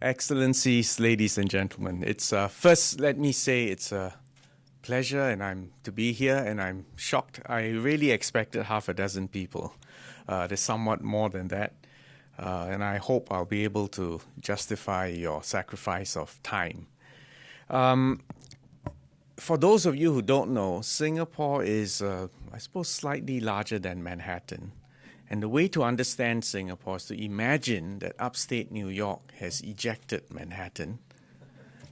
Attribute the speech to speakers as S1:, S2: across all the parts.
S1: Excellencies, ladies and gentlemen, it's first, let me say it's a pleasure and I'm to be here, and I'm shocked. I really expected half a dozen people. There's somewhat more than that, and I hope I'll be able to justify your sacrifice of time. For those of you who don't know, Singapore is, I suppose, slightly larger than Manhattan. And the way to understand Singapore is to imagine that upstate New York has ejected Manhattan.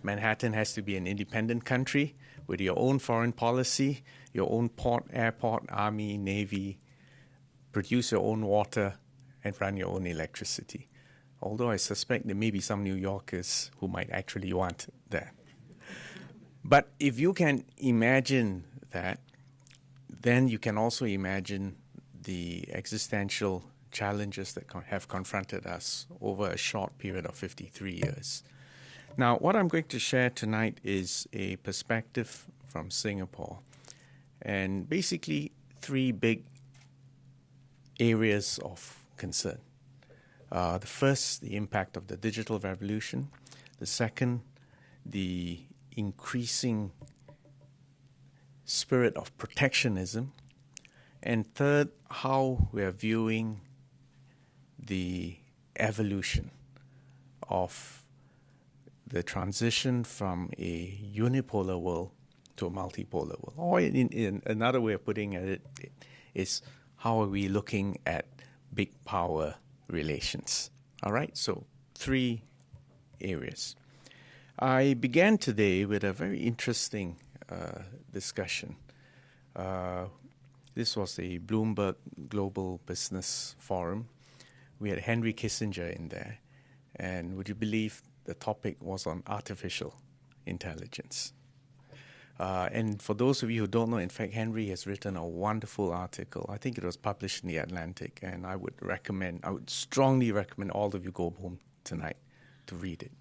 S1: Manhattan has to be an independent country with your own foreign policy, your own port, airport, army, navy, produce your own water, and run your own electricity. Although I suspect there may be some New Yorkers who might actually want that. But if you can imagine that, then you can also imagine the existential challenges that have confronted us over a short period of 53 years. Now, what I'm going to share tonight is a perspective from Singapore, and basically three big areas of concern. The first, the impact of the digital revolution. The second, the increasing spirit of protectionism. And third, how we are viewing the evolution of the transition from a unipolar world to a multipolar world. Or in another way of putting it is, how are we looking at big power relations? All right, so three areas. I began today with a very interesting discussion. This was a Bloomberg Global Business Forum. We had Henry Kissinger in there. And would you believe the topic was on artificial intelligence? And for those of you who don't know, in fact, Henry has written a wonderful article. I think it was published in The Atlantic. And I would strongly recommend all of you go home tonight to read it.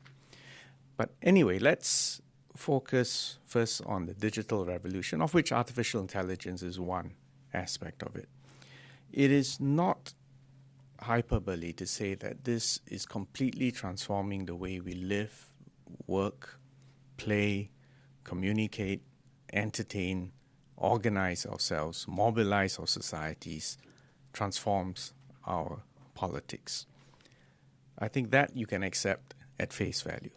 S1: But anyway, let's focus first on the digital revolution, of which artificial intelligence is one aspect of it. It is not hyperbole to say that this is completely transforming the way we live, work, play, communicate, entertain, organize ourselves, mobilize our societies, transforms our politics. I think that you can accept at face value.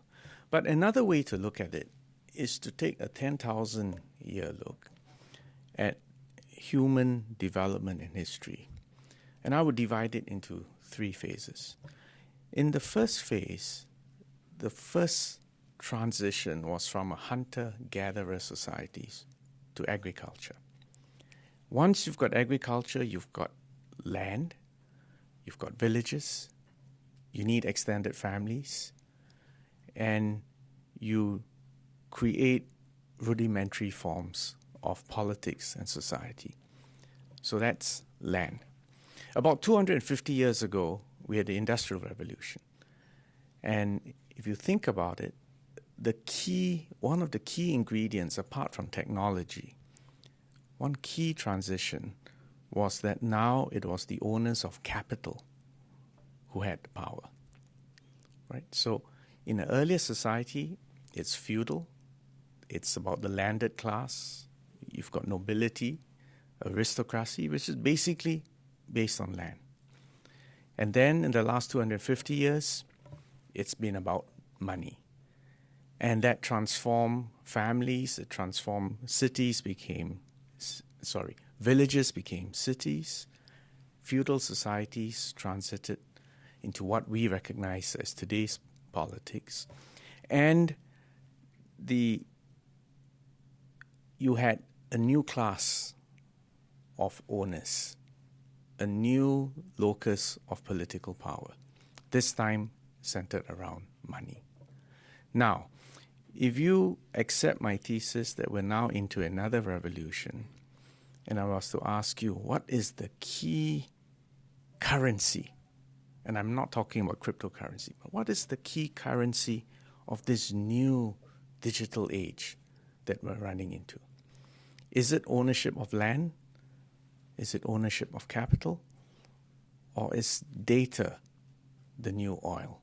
S1: But another way to look at it is to take a 10,000-year look at human development and history. And I would divide it into three phases. In the first phase, the first transition was from a hunter-gatherer societies to agriculture. Once you've got agriculture, you've got land, you've got villages, you need extended families, and you create rudimentary forms of politics and society. So that's land. About 250 years ago, we had the Industrial Revolution. And if you think about it, one of the key ingredients, apart from technology, one key transition was that now it was the owners of capital who had the power. Right? So in an earlier society, it's feudal. It's about the landed class. You've got nobility, aristocracy, which is basically based on land. And then in the last 250 years, it's been about money. And that transformed families, it transformed villages became cities, feudal societies transited into what we recognize as today's politics. And you had a new class of owners, a new locus of political power, this time centered around money. Now, if you accept my thesis that we're now into another revolution, and I was to ask you, what is the key currency? And I'm not talking about cryptocurrency, but what is the key currency of this new digital age that we're running into? Is it ownership of land? Is it ownership of capital? Or is data the new oil?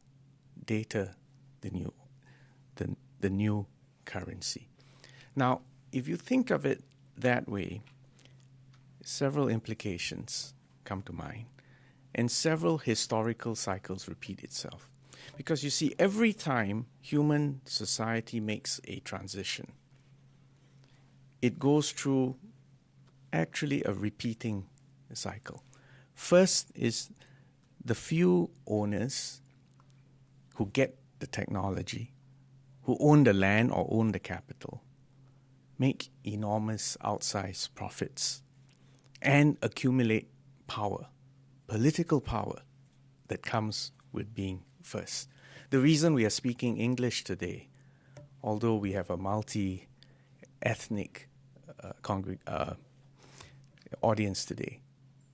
S1: Data the new currency. Now, if you think of it that way, several implications come to mind, and several historical cycles repeat itself. Because you see, every time human society makes a transition, it goes through actually a repeating cycle. First is the few owners who get the technology, who own the land or own the capital, make enormous outsized profits and accumulate power, political power that comes with being first. The reason we are speaking English today, although we have a multi-ethnic audience today,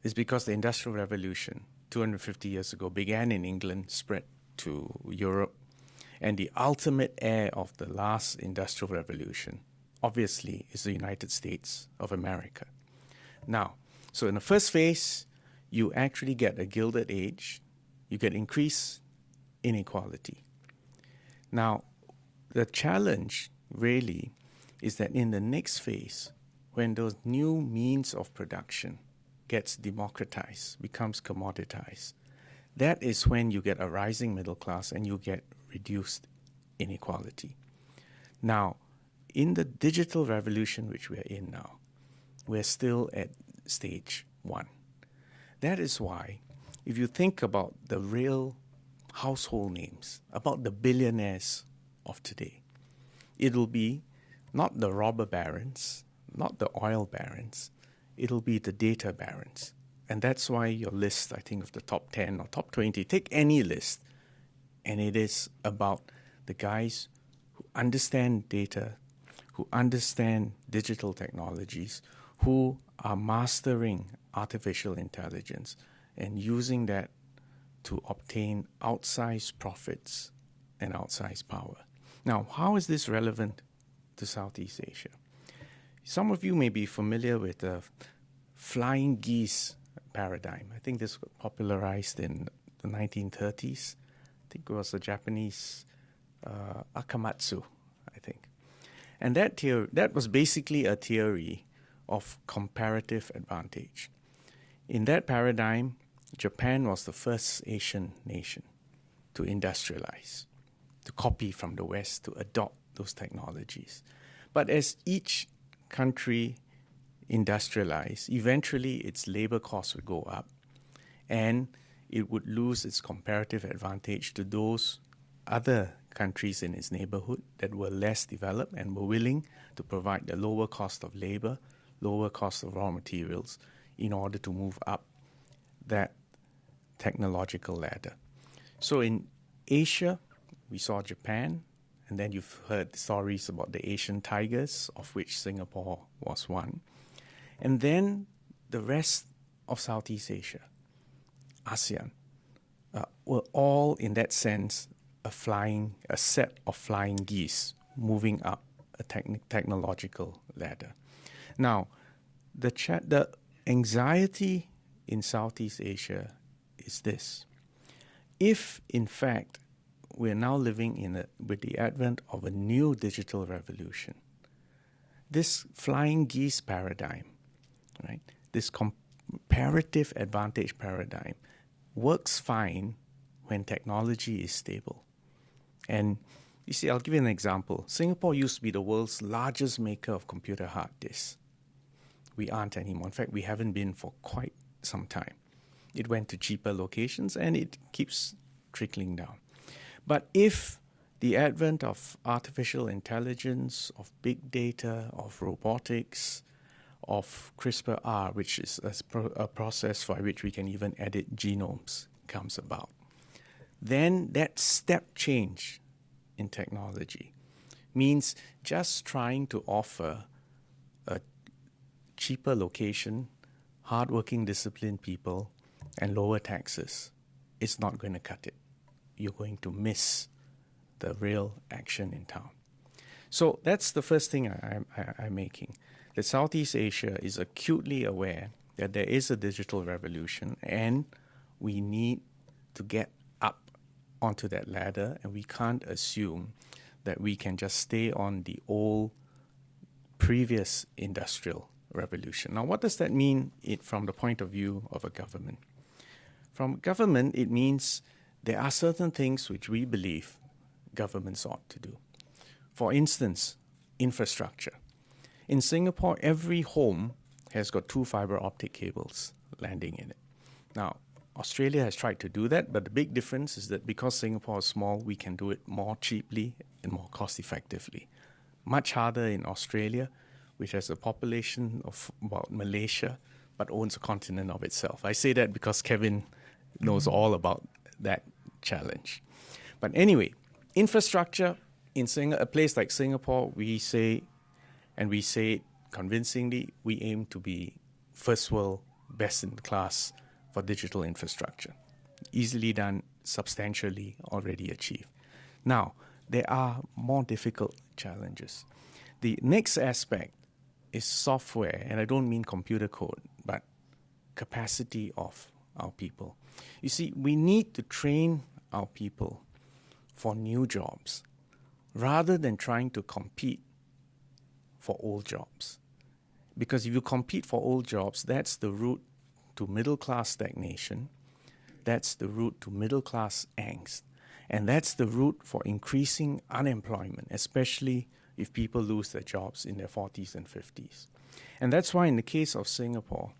S1: is because the Industrial Revolution 250 years ago began in England, spread to Europe, and the ultimate heir of the last Industrial Revolution, obviously, is the United States of America. Now, so in the first phase, you actually get a Gilded Age, you get increased inequality. Now, the challenge really is that in the next phase, when those new means of production gets democratized, becomes commoditized, that is when you get a rising middle class and you get reduced inequality. Now, in the digital revolution which we're in now, we're still at stage 1. That is why, if you think about the real household names, about the billionaires of today, it'll be not the robber barons, not the oil barons, it'll be the data barons. And that's why your list, I think, of the top 10 or top 20, take any list, and it is about the guys who understand data, who understand digital technologies, who are mastering artificial intelligence and using that to obtain outsized profits and outsized power. Now, how is this relevant to Southeast Asia? Some of you may be familiar with the flying geese paradigm. I think this was popularized in the 1930s. I think it was the Japanese Akamatsu, I think. And that was basically a theory of comparative advantage. In that paradigm, Japan was the first Asian nation to industrialize, to copy from the West, to adopt those technologies. But as each country industrialized, eventually its labor costs would go up and it would lose its comparative advantage to those other countries in its neighborhood that were less developed and were willing to provide the lower cost of labor, lower cost of raw materials in order to move up that technological ladder. So in Asia, we saw Japan, and then you've heard stories about the Asian tigers, of which Singapore was one. And then the rest of Southeast Asia, ASEAN, were all, in that sense, a set of flying geese moving up a technological ladder. Now, the anxiety in Southeast Asia is this. If, in fact, we're now living with the advent of a new digital revolution, this flying geese paradigm, right, this comparative advantage paradigm works fine when technology is stable. And you see, I'll give you an example. Singapore used to be the world's largest maker of computer hard disks. We aren't anymore. In fact, we haven't been for quite some time. It went to cheaper locations and it keeps trickling down. But if the advent of artificial intelligence, of big data, of robotics, of CRISPR-R, which is a process by which we can even edit genomes, comes about, then that step change in technology means just trying to offer a cheaper location, hardworking, disciplined people, and lower taxes is not going to cut it. You're going to miss the real action in town. So that's the first thing I'm making. That Southeast Asia is acutely aware that there is a digital revolution and we need to get up onto that ladder, and we can't assume that we can just stay on the old previous industrial revolution. Now, what does that mean from the point of view of a government? From government, it means there are certain things which we believe governments ought to do. For instance, infrastructure. In Singapore, every home has got 2 fiber optic cables landing in it. Now, Australia has tried to do that, but the big difference is that because Singapore is small, we can do it more cheaply and more cost effectively. Much harder in Australia, which has a population of about Malaysia, but owns a continent of itself. I say that because Kevin knows all about that challenge. But anyway, infrastructure in a place like Singapore, we say it convincingly, we aim to be first world, best in class for digital infrastructure. Easily done, substantially already achieved. Now, there are more difficult challenges. The next aspect is software, and I don't mean computer code, but capacity of our people. You see, we need to train our people for new jobs rather than trying to compete for old jobs. Because if you compete for old jobs, that's the route to middle-class stagnation, that's the route to middle-class angst, and that's the route for increasing unemployment, especially if people lose their jobs in their 40s and 50s. And that's why in the case of Singapore,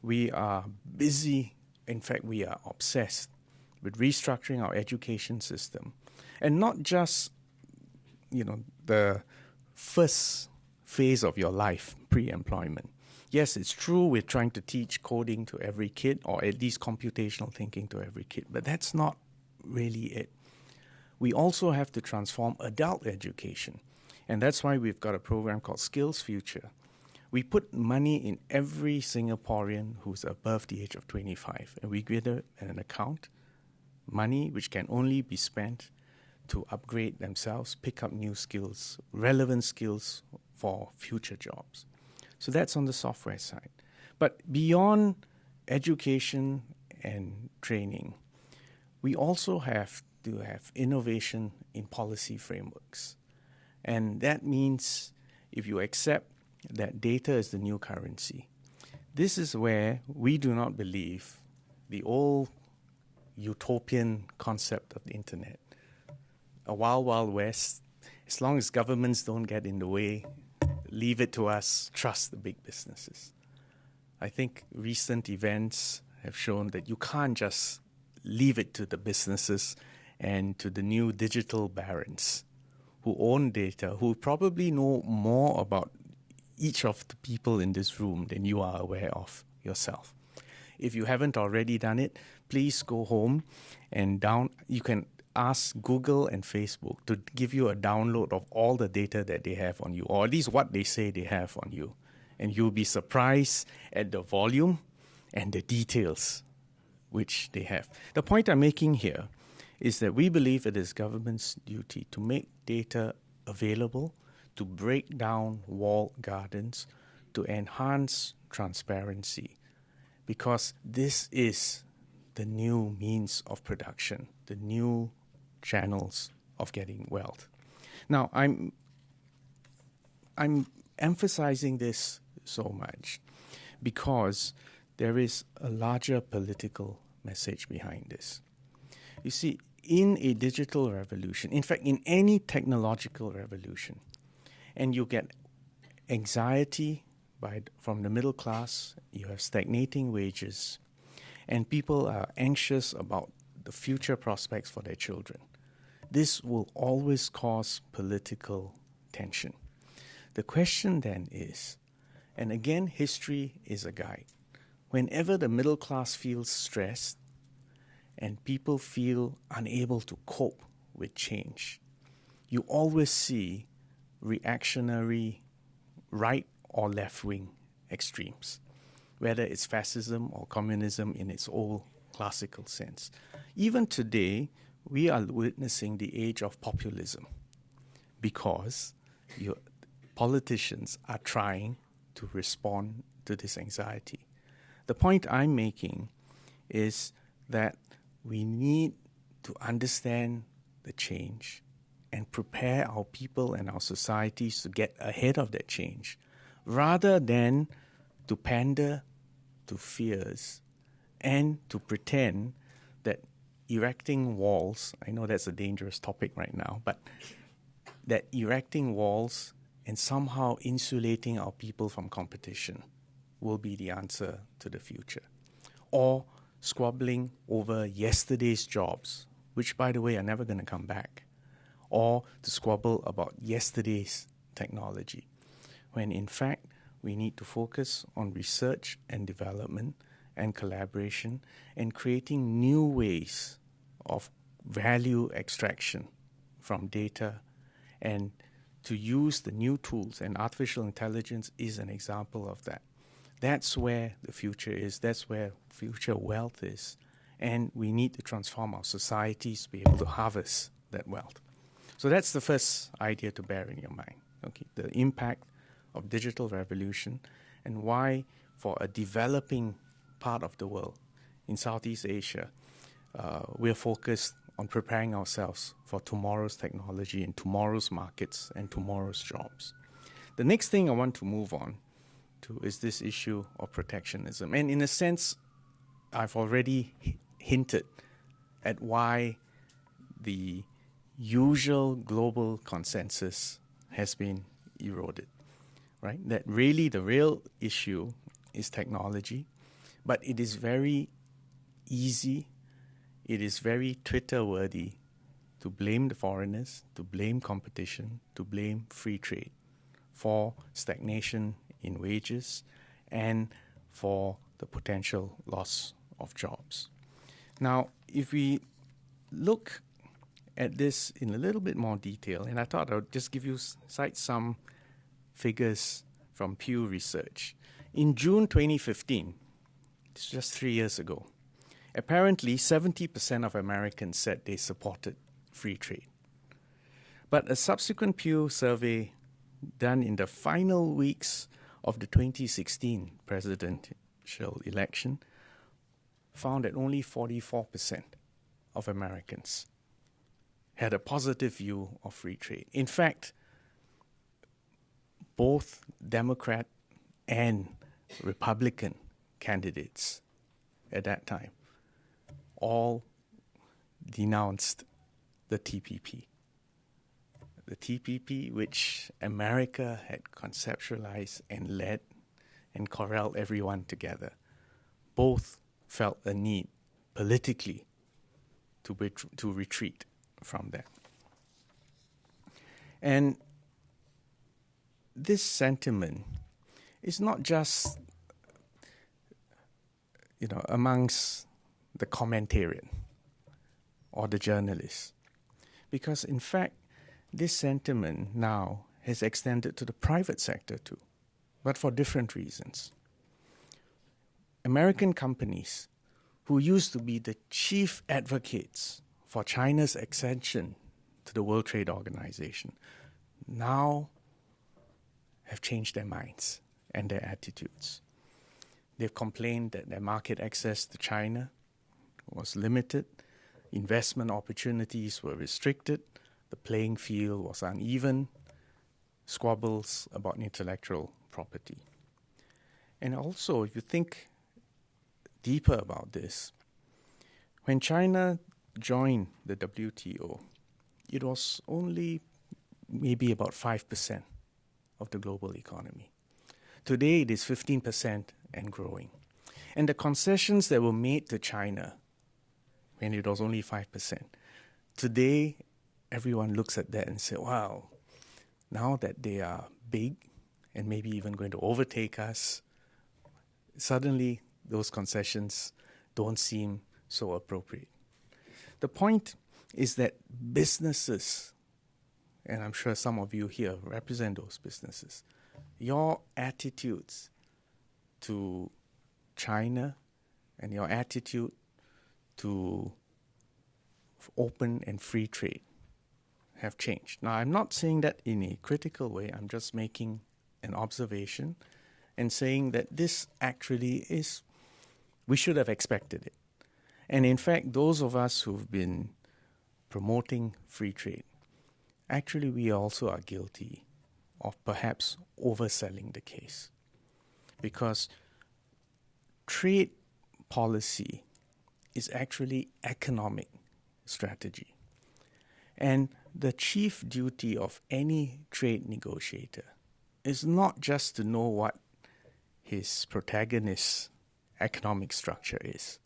S1: we are busy, in fact, we are obsessed with restructuring our education system. And not just, the first phase of your life, pre-employment. Yes, it's true we're trying to teach coding to every kid, or at least computational thinking to every kid, but that's not really it. We also have to transform adult education. And that's why we've got a program called Skills Future. We put money in every Singaporean who's above the age of 25, and we give them an account, money which can only be spent to upgrade themselves, pick up new skills, relevant skills for future jobs. So that's on the software side. But beyond education and training, we also have to have innovation in policy frameworks. And that means if you accept that data is the new currency, this is where we do not believe the old utopian concept of the internet, a wild, wild west. As long as governments don't get in the way, leave it to us, trust the big businesses. I think recent events have shown that you can't just leave it to the businesses and to the new digital barons who own data, who probably know more about each of the people in this room than you are aware of yourself. If you haven't already done it, please go home and you can ask Google and Facebook to give you a download of all the data that they have on you, or at least what they say they have on you. And you'll be surprised at the volume and the details which they have. The point I'm making here is that we believe it is government's duty to make data available, to break down walled gardens, to enhance transparency, because this is the new means of production, the new channels of getting wealth. Now, I'm emphasizing this so much because there is a larger political message behind this. You see, in a digital revolution, in fact, in any technological revolution, and you get anxiety from the middle class, you have stagnating wages, and people are anxious about the future prospects for their children. This will always cause political tension. The question then is, and again, history is a guide. Whenever the middle class feels stressed and people feel unable to cope with change, you always see reactionary right or left-wing extremes, whether it's fascism or communism in its old classical sense. Even today, we are witnessing the age of populism because politicians are trying to respond to this anxiety. The point I'm making is that we need to understand the change and prepare our people and our societies to get ahead of that change, rather than to pander to fears and to pretend that erecting walls, I know that's a dangerous topic right now, but that erecting walls and somehow insulating our people from competition will be the answer to the future. Or squabbling over yesterday's jobs, which, by the way, are never going to come back. Or to squabble about yesterday's technology, when in fact we need to focus on research and development and collaboration and creating new ways of value extraction from data, and to use the new tools, and artificial intelligence is an example of that. That's where the future is. That's where future wealth is. And we need to transform our societies to be able to harvest that wealth. So that's the first idea to bear in your mind, okay? The impact of digital revolution and why, for a developing part of the world, in Southeast Asia, we're focused on preparing ourselves for tomorrow's technology and tomorrow's markets and tomorrow's jobs. The next thing I want to move on to is this issue of protectionism. And in a sense, I've already hinted at why the usual global consensus has been eroded, right? That really the real issue is technology, but it is very easy, it is very Twitter-worthy to blame the foreigners, to blame competition, to blame free trade for stagnation in wages and for the potential loss of jobs. Now, if we look at this in a little bit more detail, and I thought I would just cite some figures from Pew Research. In June 2015, it's just 3 years ago, apparently 70% of Americans said they supported free trade. But a subsequent Pew survey done in the final weeks of the 2016 presidential election found that only 44% of Americans had a positive view of free trade. In fact, both Democrat and Republican candidates at that time all denounced the TPP. The TPP, which America had conceptualized and led and corralled everyone together. Both felt a need politically to retreat from that. And this sentiment is not just, amongst the commentarian or the journalists, because in fact, this sentiment now has extended to the private sector too, but for different reasons. American companies who used to be the chief advocates for China's accession to the World Trade Organization now have changed their minds and their attitudes. They've complained that their market access to China was limited, investment opportunities were restricted, the playing field was uneven, squabbles about intellectual property. And also, if you think deeper about this, when China joined the WTO, it was only maybe about 5% of the global economy. Today, it is 15% and growing. And the concessions that were made to China when it was only 5%, today, everyone looks at that and says, wow, now that they are big and maybe even going to overtake us, suddenly those concessions don't seem so appropriate. The point is that businesses, and I'm sure some of you here represent those businesses, your attitudes to China and your attitude to open and free trade have changed. Now, I'm not saying that in a critical way. I'm just making an observation and saying that this actually is, we should have expected it. And in fact, those of us who've been promoting free trade, actually we also are guilty of perhaps overselling the case. Because trade policy is actually economic strategy. And the chief duty of any trade negotiator is not just to know what his protagonist's economic structure is.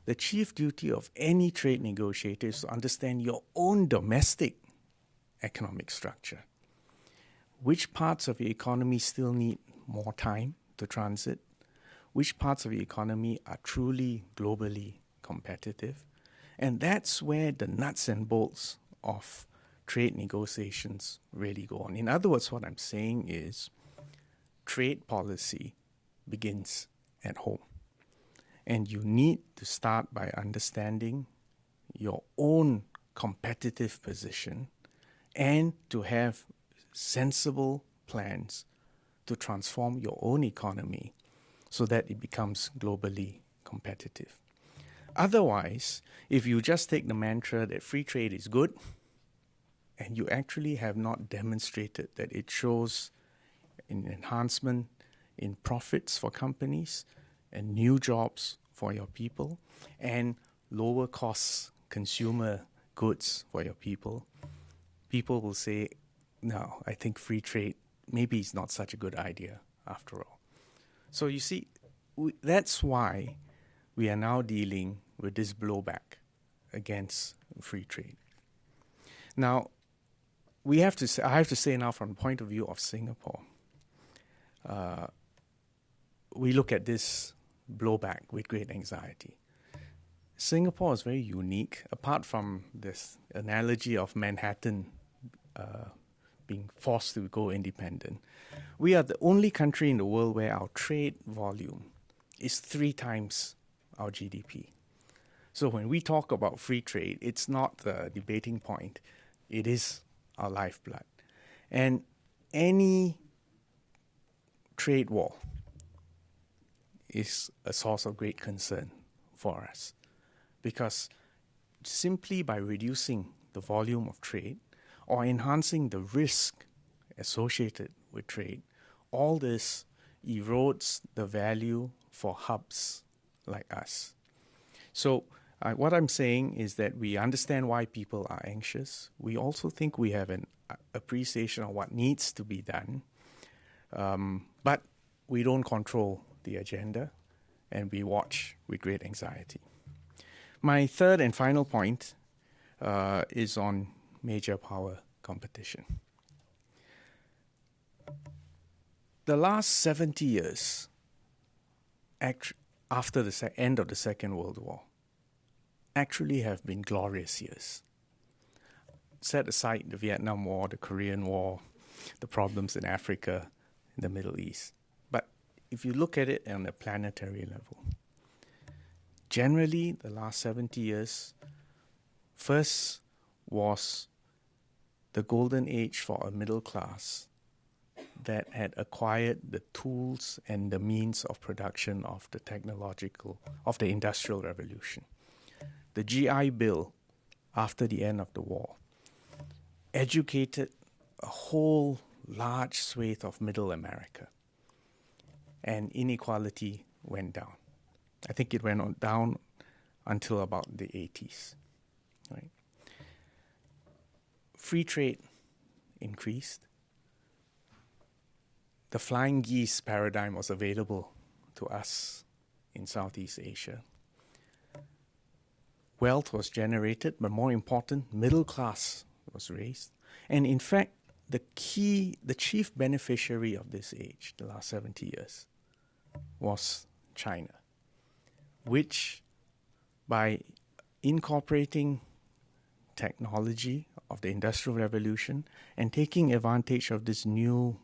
S1: The chief duty of any trade negotiator is to understand your own domestic economic structure. Which parts of the economy still need more time to transit? Which parts of the economy are truly globally competitive? And that's where the nuts and bolts of trade negotiations really go on. In other words, what I'm saying is trade policy begins at home. And you need to start by understanding your own competitive position and to have sensible plans to transform your own economy so that it becomes globally competitive. Otherwise, if you just take the mantra that free trade is good, and you actually have not demonstrated that it shows an enhancement in profits for companies and new jobs for your people and lower costs consumer goods for your people, people will say, no, I think free trade maybe is not such a good idea after all. So you see, that's why we are now dealing with this blowback against free trade. Now, I have to say now from the point of view of Singapore, we look at this blowback with great anxiety. Singapore is very unique, apart from this analogy of Manhattan being forced to go independent. We are the only country in the world where our trade volume is 3 times our GDP. So when we talk about free trade, it's not the debating point. It is our lifeblood. And any trade war is a source of great concern for us, because simply by reducing the volume of trade or enhancing the risk associated with trade, all this erodes the value for hubs like us. So what I'm saying is that we understand why people are anxious. We also think we have an appreciation of what needs to be done, but we don't control the agenda, and we watch with great anxiety. My third and final point is on major power competition. The last 70 years, after the end of the Second World War, actually have been glorious years. Set aside the Vietnam War, the Korean War, the problems in Africa, in the Middle East. But if you look at it on a planetary level, generally the last 70 years, first was the golden age for a middle class that had acquired the tools and the means of production of the industrial revolution. The GI Bill, after the end of the war, educated a whole large swathe of middle America, and inequality went down. I think it went down until about the 80s. Right? Free trade increased. The flying geese paradigm was available to us in Southeast Asia. Wealth was generated, but more important, middle class was raised. And in fact, the chief beneficiary of this age, the last 70 years, was China, which by incorporating technology of the Industrial Revolution and taking advantage of this new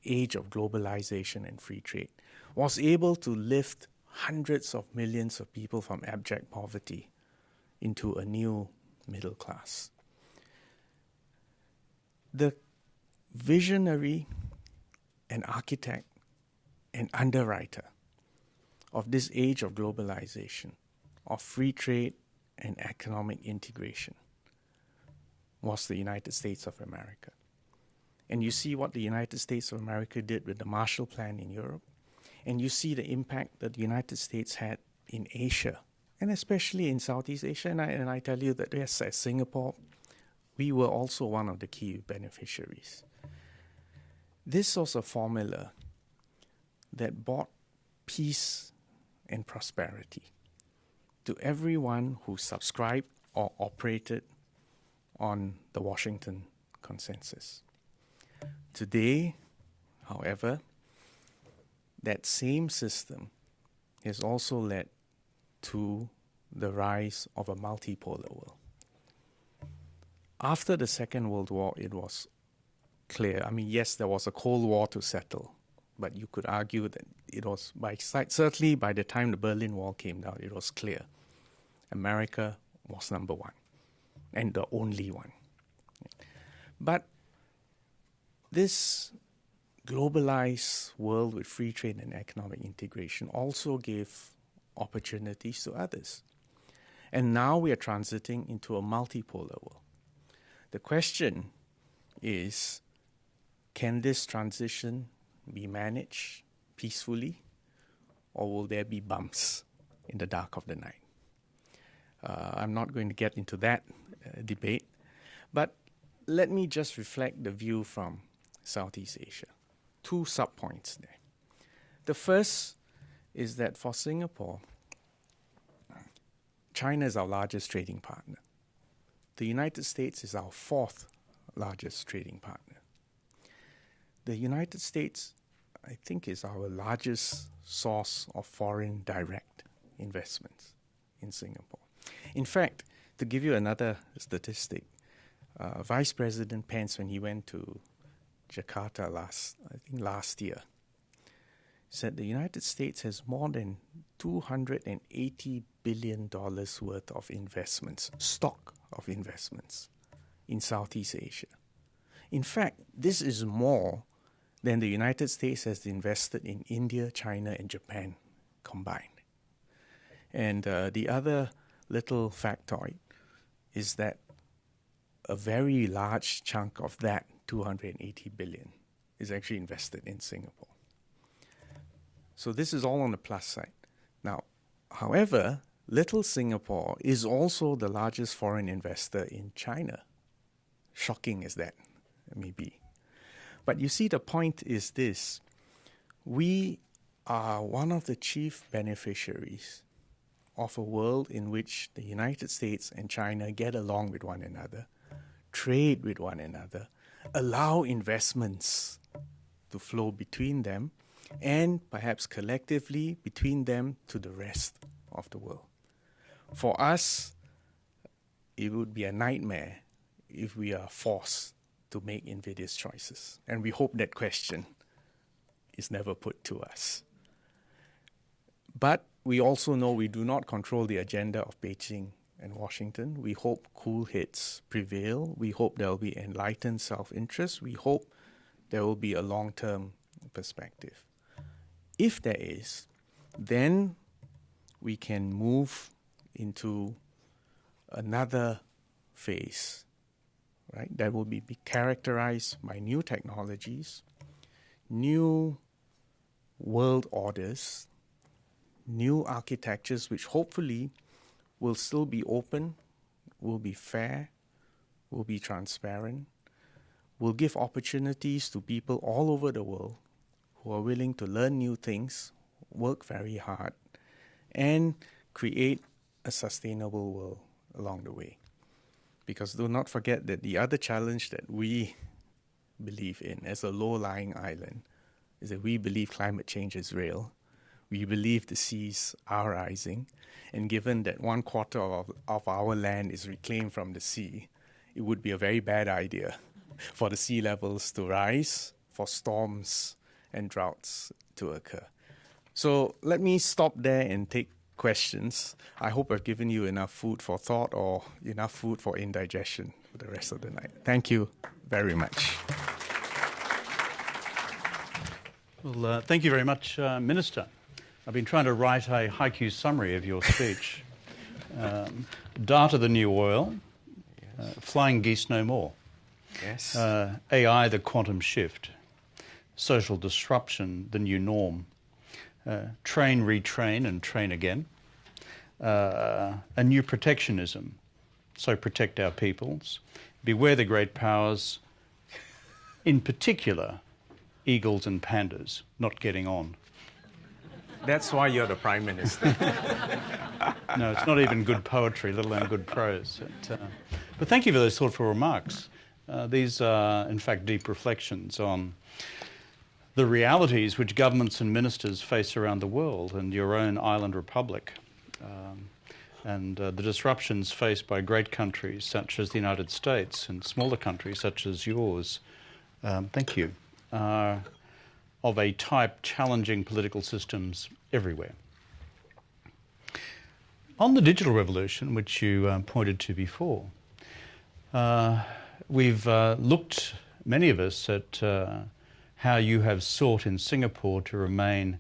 S1: age of globalization and free trade, was able to lift hundreds of millions of people from abject poverty into a new middle class. The visionary and architect and underwriter of this age of globalization, of free trade and economic integration, was the United States of America. And you see what the United States of America did with the Marshall Plan in Europe, and you see the impact that the United States had in Asia, and especially in Southeast Asia. And I tell you that, yes, as Singapore, we were also one of the key beneficiaries. This was a formula that brought peace and prosperity to everyone who subscribed or operated on the Washington Consensus. Today, however, that same system has also led to the rise of a multipolar world. After the Second World War, it was clear. I mean, yes, there was a Cold War to settle, but you could argue that it was, certainly by the time the Berlin Wall came down, it was clear. America was number one, and the only one. But this globalized world with free trade and economic integration also gave opportunities to others. And now we are transiting into a multipolar world. The question is, can this transition be managed peacefully, or will there be bumps in the dark of the night? I'm not going to get into that debate, but let me just reflect the view from Southeast Asia. Two sub-points there. The first is that for Singapore, China is our largest trading partner. The United States is our fourth largest trading partner. The United States, I think, is our largest source of foreign direct investments in Singapore. In fact, to give you another statistic, Vice President Pence, when he went to Jakarta last year, said the United States has more than $280 billion worth of investments, stock of investments in Southeast Asia. In fact, this is more than the United States has invested in India, China, and Japan combined. And the other little factoid is that a very large chunk of that 280 billion is actually invested in Singapore. So this is all on the plus side. Now, however, little Singapore is also the largest foreign investor in China. Shocking as that may be. But you see, the point is this. We are one of the chief beneficiaries of a world in which the United States and China get along with one another, trade with one another, allow investments to flow between them, and perhaps collectively between them to the rest of the world. For us, it would be a nightmare if we are forced to make invidious choices. And we hope that question is never put to us. But we also know we do not control the agenda of Beijing and Washington. We hope cool heads prevail. We hope there will be enlightened self-interest. We hope there will be a long-term perspective. If there is, then we can move into another phase, right? That will be characterized by new technologies, new world orders, new architectures which hopefully will still be open, will be fair, will be transparent, will give opportunities to people all over the world who are willing to learn new things, work very hard, and create a sustainable world along the way. Because do not forget that the other challenge that we believe in as a low-lying island is that we believe climate change is real. We believe the seas are rising. And given that 1/4 of our land is reclaimed from the sea, it would be a very bad idea for the sea levels to rise, for storms and droughts to occur. So let me stop there and take questions. I hope I've given you enough food for thought or enough food for indigestion for the rest of the night. Thank you very much.
S2: Well, thank you very much, Minister. I've been trying to write a haiku summary of your speech. Data the new oil, Flying geese no more.
S1: Yes.
S2: AI, the quantum shift. Social disruption, the new norm. Train, retrain and train again. A new protectionism. So protect our peoples. Beware the great powers, in particular, eagles and pandas, not getting on.
S1: That's why you're the Prime Minister.
S2: No, it's not even good poetry, let alone good prose. But thank you for those thoughtful remarks. These are, in fact, deep reflections on the realities which governments and ministers face around the world and your own island republic, and the disruptions faced by great countries such as the United States and smaller countries such as yours, thank you, of a type challenging political systems everywhere. On the digital revolution, which you pointed to before, we've looked, many of us, at how you have sought in Singapore to remain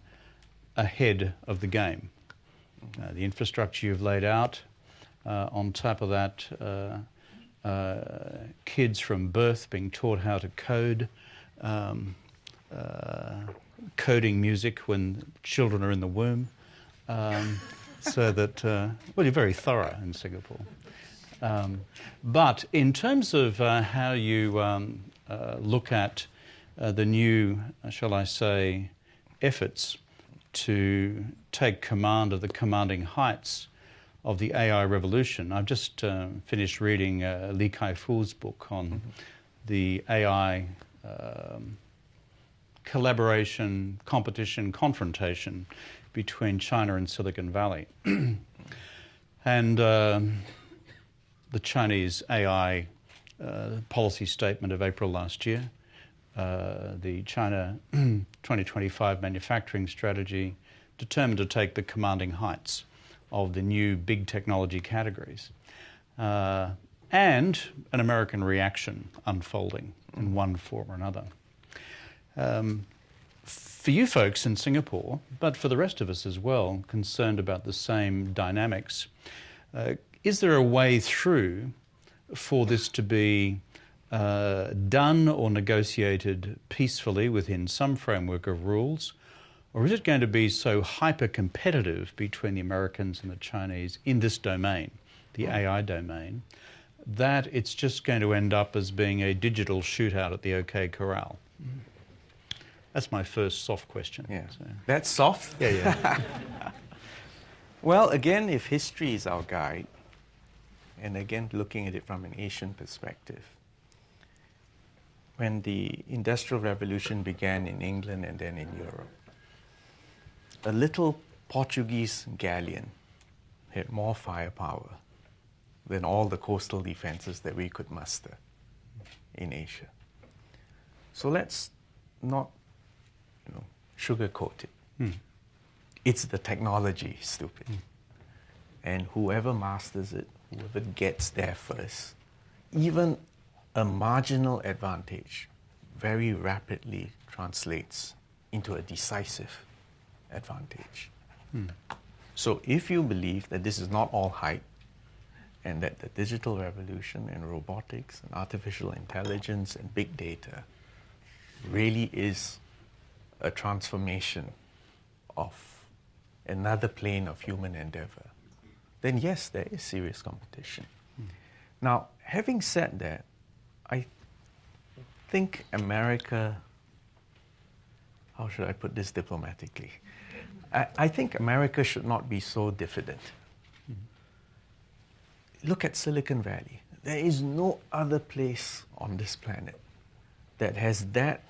S2: ahead of the game. The infrastructure you've laid out, on top of that, kids from birth being taught how to code, coding music when children are in the womb, so that, well, you're very thorough in Singapore. But in terms of how you look at the new, shall I say, efforts to take command of the commanding heights of the AI revolution, I've just finished reading Li Kai-fu's book on the AI collaboration, competition, confrontation between China and Silicon Valley. And the Chinese AI policy statement of April last year, the China 2025 manufacturing strategy, determined to take the commanding heights of the new big technology categories, and an American reaction unfolding in one form or another. For you folks in Singapore, but for the rest of us as well, concerned about the same dynamics, is there a way through for this to be done or negotiated peacefully within some framework of rules? Or is it going to be so hyper-competitive between the Americans and the Chinese in this domain, the AI domain, that it's just going to end up as being a digital shootout at the OK Corral? That's my first soft question.
S1: Yeah.
S2: So.
S1: That's soft?
S2: Yeah.
S1: Well, again, if history is our guide, and again, looking at it from an Asian perspective, when the Industrial Revolution began in England and then in Europe, a little Portuguese galleon had more firepower than all the coastal defenses that we could muster in Asia. So let's not, sugarcoat it. It's the technology, stupid. And whoever masters it, whoever gets there first, even a marginal advantage very rapidly translates into a decisive advantage. So if you believe that this is not all hype, and that the digital revolution and robotics and artificial intelligence and big data really is a transformation of another plane of human endeavor, then yes, there is serious competition. Now, having said that, I think America, how should I put this diplomatically? I think America should not be so diffident. Look at Silicon Valley. There is no other place on this planet that has that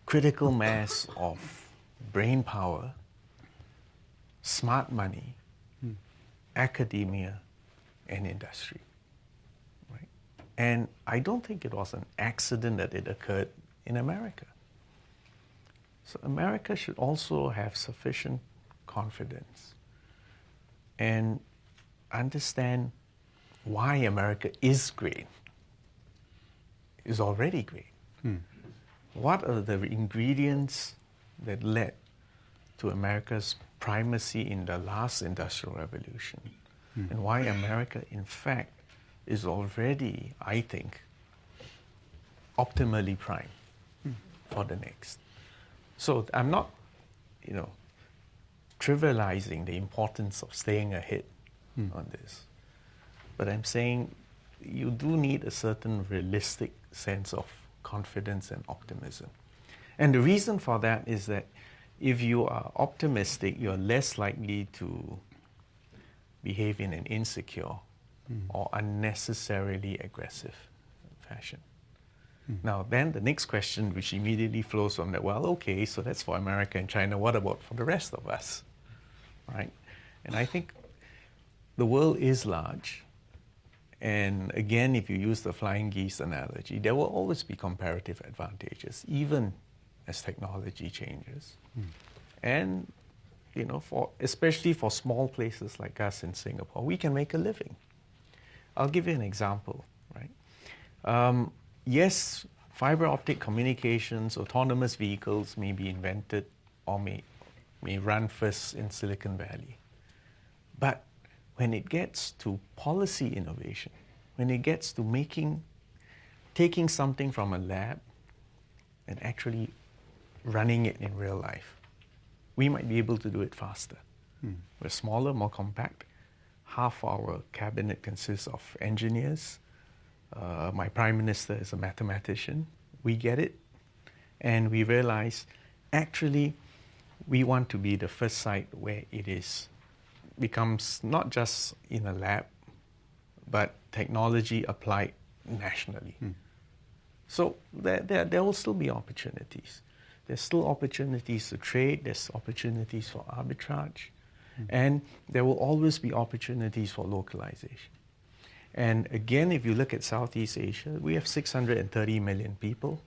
S1: critical mass of brain power, smart money, academia, and industry. Right? And I don't think it was an accident that it occurred in America. So America should also have sufficient confidence and understand why America is great, is already great. What are the ingredients that led to America's primacy in the last industrial revolution? And why America, in fact, is already, I think, optimally primed for the next. So I'm not, trivializing the importance of staying ahead on this. But I'm saying you do need a certain realistic sense of confidence and optimism. And the reason for that is that if you are optimistic, you're less likely to behave in an insecure or unnecessarily aggressive fashion. Now, then the next question, which immediately flows from that, well, okay, so that's for America and China. What about for the rest of us, right? And I think the world is large. And again, if you use the flying geese analogy, there will always be comparative advantages, even as technology changes. And, especially for small places like us in Singapore, we can make a living. I'll give you an example, right? Yes, fiber optic communications, autonomous vehicles may be invented or may run first in Silicon Valley. But when it gets to policy innovation, when it gets to taking something from a lab and actually running it in real life, we might be able to do it faster. We're smaller, more compact. Half our cabinet consists of engineers. My prime minister is a mathematician. We get it. And we realize, actually, we want to be the first site where it becomes not just in a lab, but technology applied nationally. So there will still be opportunities. There's still opportunities to trade. There's opportunities for arbitrage. And there will always be opportunities for localization. And again, if you look at Southeast Asia, we have 630 million people.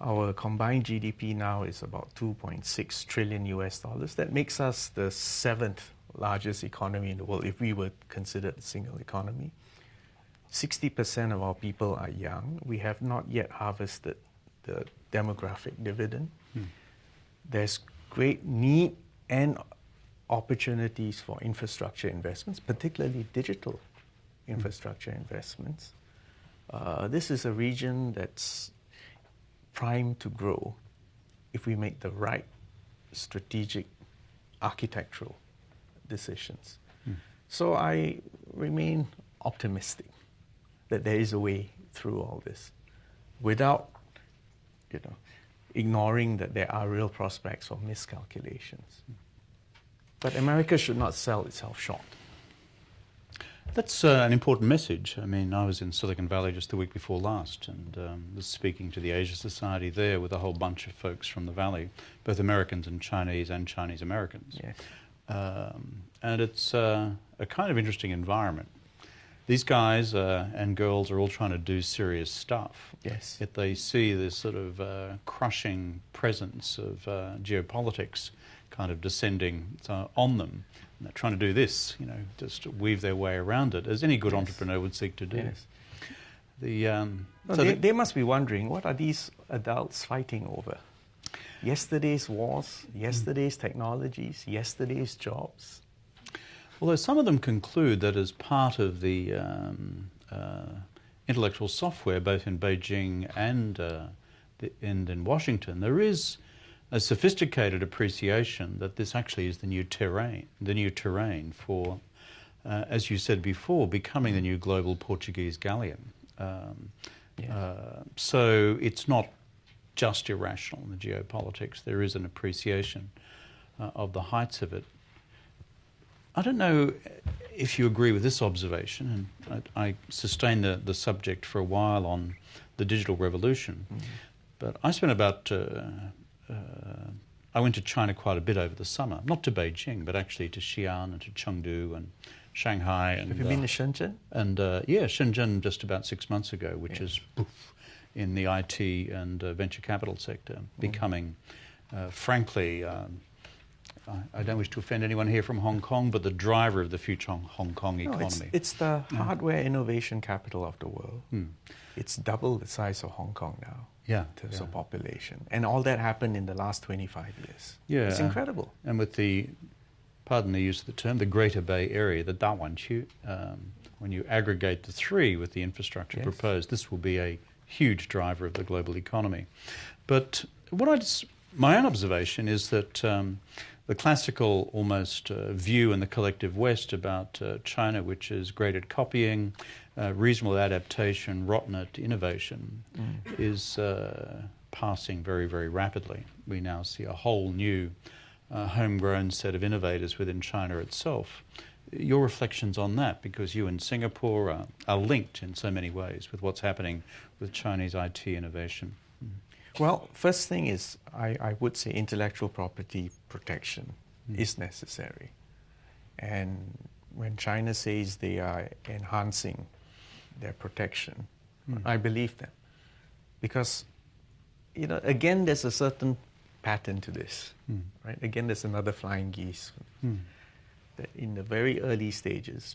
S1: Our combined GDP now is about 2.6 trillion US dollars. That makes us the 7th largest economy in the world if we were considered a single economy. 60% of our people are young. We have not yet harvested the demographic dividend. There's great need and opportunities for infrastructure investments, particularly digital infrastructure investments. This is a region that's primed to grow if we make the right strategic architectural decisions. So I remain optimistic that there is a way through all this without ignoring that there are real prospects for miscalculations. But America should not sell itself short.
S2: That's an important message. I mean, I was in Silicon Valley just the week before last and was speaking to the Asia Society there with a whole bunch of folks from the Valley, both Americans and Chinese Americans.
S1: Yes.
S2: And it's a kind of interesting environment. These guys and girls are all trying to do serious stuff.
S1: Yes.
S2: Yet they see this sort of crushing presence of geopolitics kind of descending on them. And they're trying to do this, just weave their way around it, as any good entrepreneur would seek to do.
S1: Yes. They must be wondering, what are these adults fighting over? Yesterday's wars, yesterday's technologies, yesterday's jobs.
S2: Although some of them conclude that as part of the intellectual software, both in Beijing and in Washington, there is a sophisticated appreciation that this actually is the new terrain for, as you said before, becoming the new global Portuguese galleon. So it's not just irrational in the geopolitics. There is an appreciation of the heights of it. I don't know if you agree with this observation, and I sustained the subject for a while on the digital revolution, but I spent about I went to China quite a bit over the summer, not to Beijing, but actually to Xi'an and to Chengdu and Shanghai. And,
S1: have you been to Shenzhen?
S2: And Shenzhen just about 6 months ago, which is in the IT and venture capital sector, becoming, frankly, I don't wish to offend anyone here from Hong Kong, but the driver of the future Hong Kong economy.
S1: It's the hardware innovation capital of the world. It's double the size of Hong Kong now. In terms of population. And all that happened in the last 25 years. It's incredible.
S2: And with the pardon the use of the term, the Greater Bay Area, the Dawanqiu. When you aggregate the three with the infrastructure proposed, this will be a huge driver of the global economy. But my own observation is that the classical almost view in the collective West about China, which is great at copying, reasonable adaptation, rotten at innovation, is passing very, very rapidly. We now see a whole new homegrown set of innovators within China itself. Your reflections on that, because you and Singapore are linked in so many ways with what's happening with Chinese IT innovation.
S1: Well, first thing is, I would say intellectual property protection is necessary. And when China says they are enhancing their protection, I believe them. Because, again, there's a certain pattern to this, right? Again, there's another flying geese. That in the very early stages,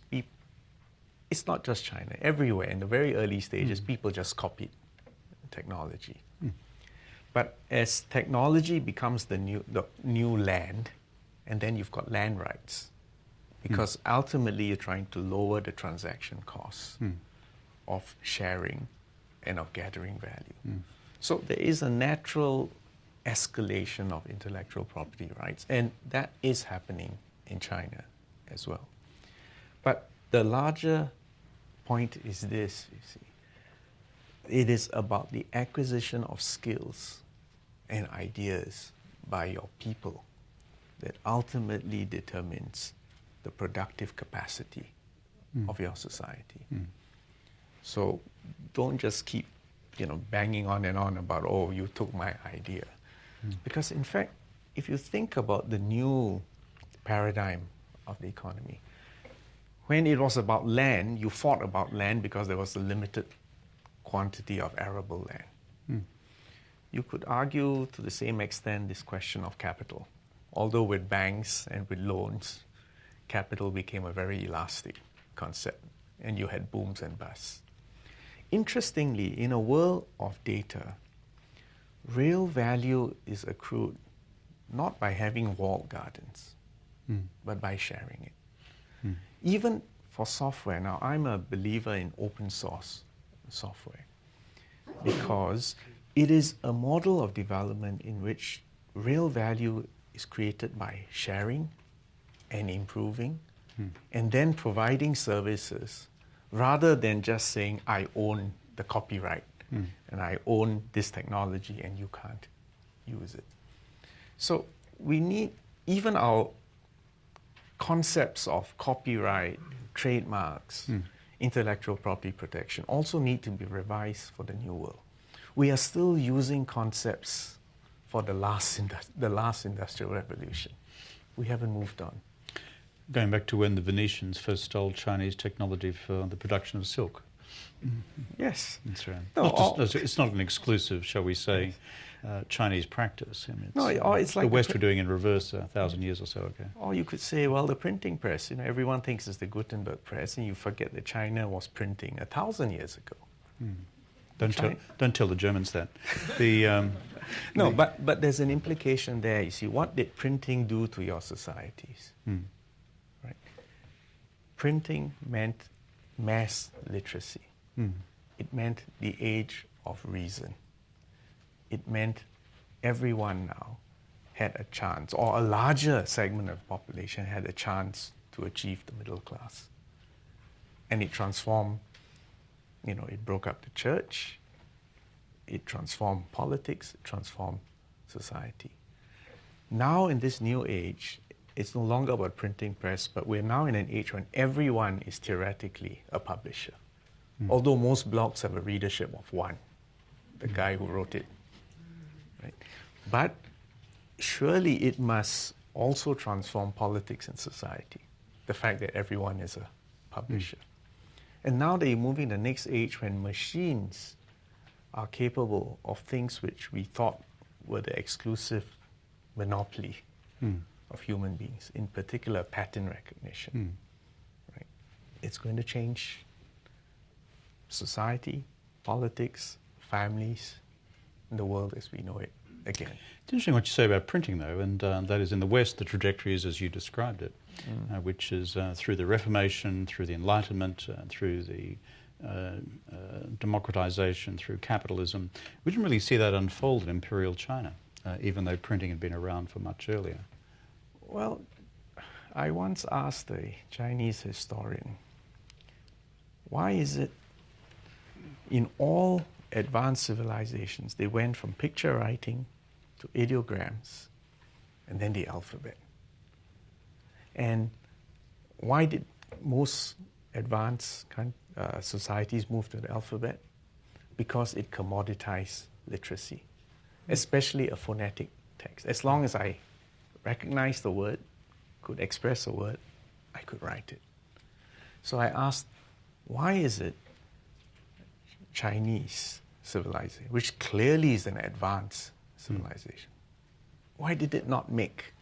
S1: it's not just China, everywhere in the very early stages, people just copied technology. But as technology becomes the new land, and then you've got land rights, because ultimately you're trying to lower the transaction costs of sharing and of gathering value. So there is a natural escalation of intellectual property rights, and that is happening in China as well. But the larger point is this, you see. It is about the acquisition of skills and ideas by your people that ultimately determines the productive capacity of your society. So don't just keep, banging on and on about, oh, you took my idea. Because in fact, if you think about the new paradigm of the economy, when it was about land, you fought about land because there was a limited quantity of arable land. You could argue to the same extent this question of capital. Although with banks and with loans, capital became a very elastic concept, and you had booms and busts. Interestingly, in a world of data, real value is accrued not by having walled gardens, but by sharing it. Even for software, now I'm a believer in open source software because it is a model of development in which real value is created by sharing and improving and then providing services rather than just saying, I own the copyright and I own this technology and you can't use it. So we need, even our concepts of copyright, trademarks, intellectual property protection also need to be revised for the new world. We are still using concepts for the last industrial revolution. We haven't moved on.
S2: Going back to when the Venetians first stole Chinese technology for the production of silk.
S1: Yes.
S2: That's right.
S1: No,
S2: it's not an exclusive, shall we say, Chinese practice. I mean,
S1: it's like
S2: the West were doing in reverse 1,000 years or so ago.
S1: Or you could say, well, the printing press. Everyone thinks it's the Gutenberg press, and you forget that China was printing 1,000 years ago.
S2: Don't tell the Germans that.
S1: But there's an implication there. You see, what did printing do to your societies? Right? Printing meant mass literacy. It meant the age of reason. It meant everyone now had a chance, or a larger segment of the population had a chance to achieve the middle class. And it transformed, it broke up the church, it transformed politics, it transformed society. Now in this new age, it's no longer about printing press, but we're now in an age when everyone is theoretically a publisher. Although most blogs have a readership of one, the guy who wrote it. Right? But surely it must also transform politics and society, the fact that everyone is a publisher. And now that you're moving to the next age when machines are capable of things which we thought were the exclusive monopoly of human beings, in particular pattern recognition. Right? It's going to change society, politics, families, and the world as we know it. again.
S2: It's interesting what you say about printing, though, and that is in the West, the trajectory is as you described it, which is through the Reformation, through the Enlightenment, through the democratization, through capitalism. We didn't really see that unfold in imperial China, even though printing had been around for much earlier.
S1: Well, I once asked a Chinese historian, why is it in all advanced civilizations they went from picture writing to ideograms and then the alphabet? And why did most advanced societies move to the alphabet? Because it commoditized literacy, especially a phonetic text. As long as I recognized the word, could express a word, I could write it. So I asked, why is it Chinese civilization, which clearly is an advanced civilization, why did it not make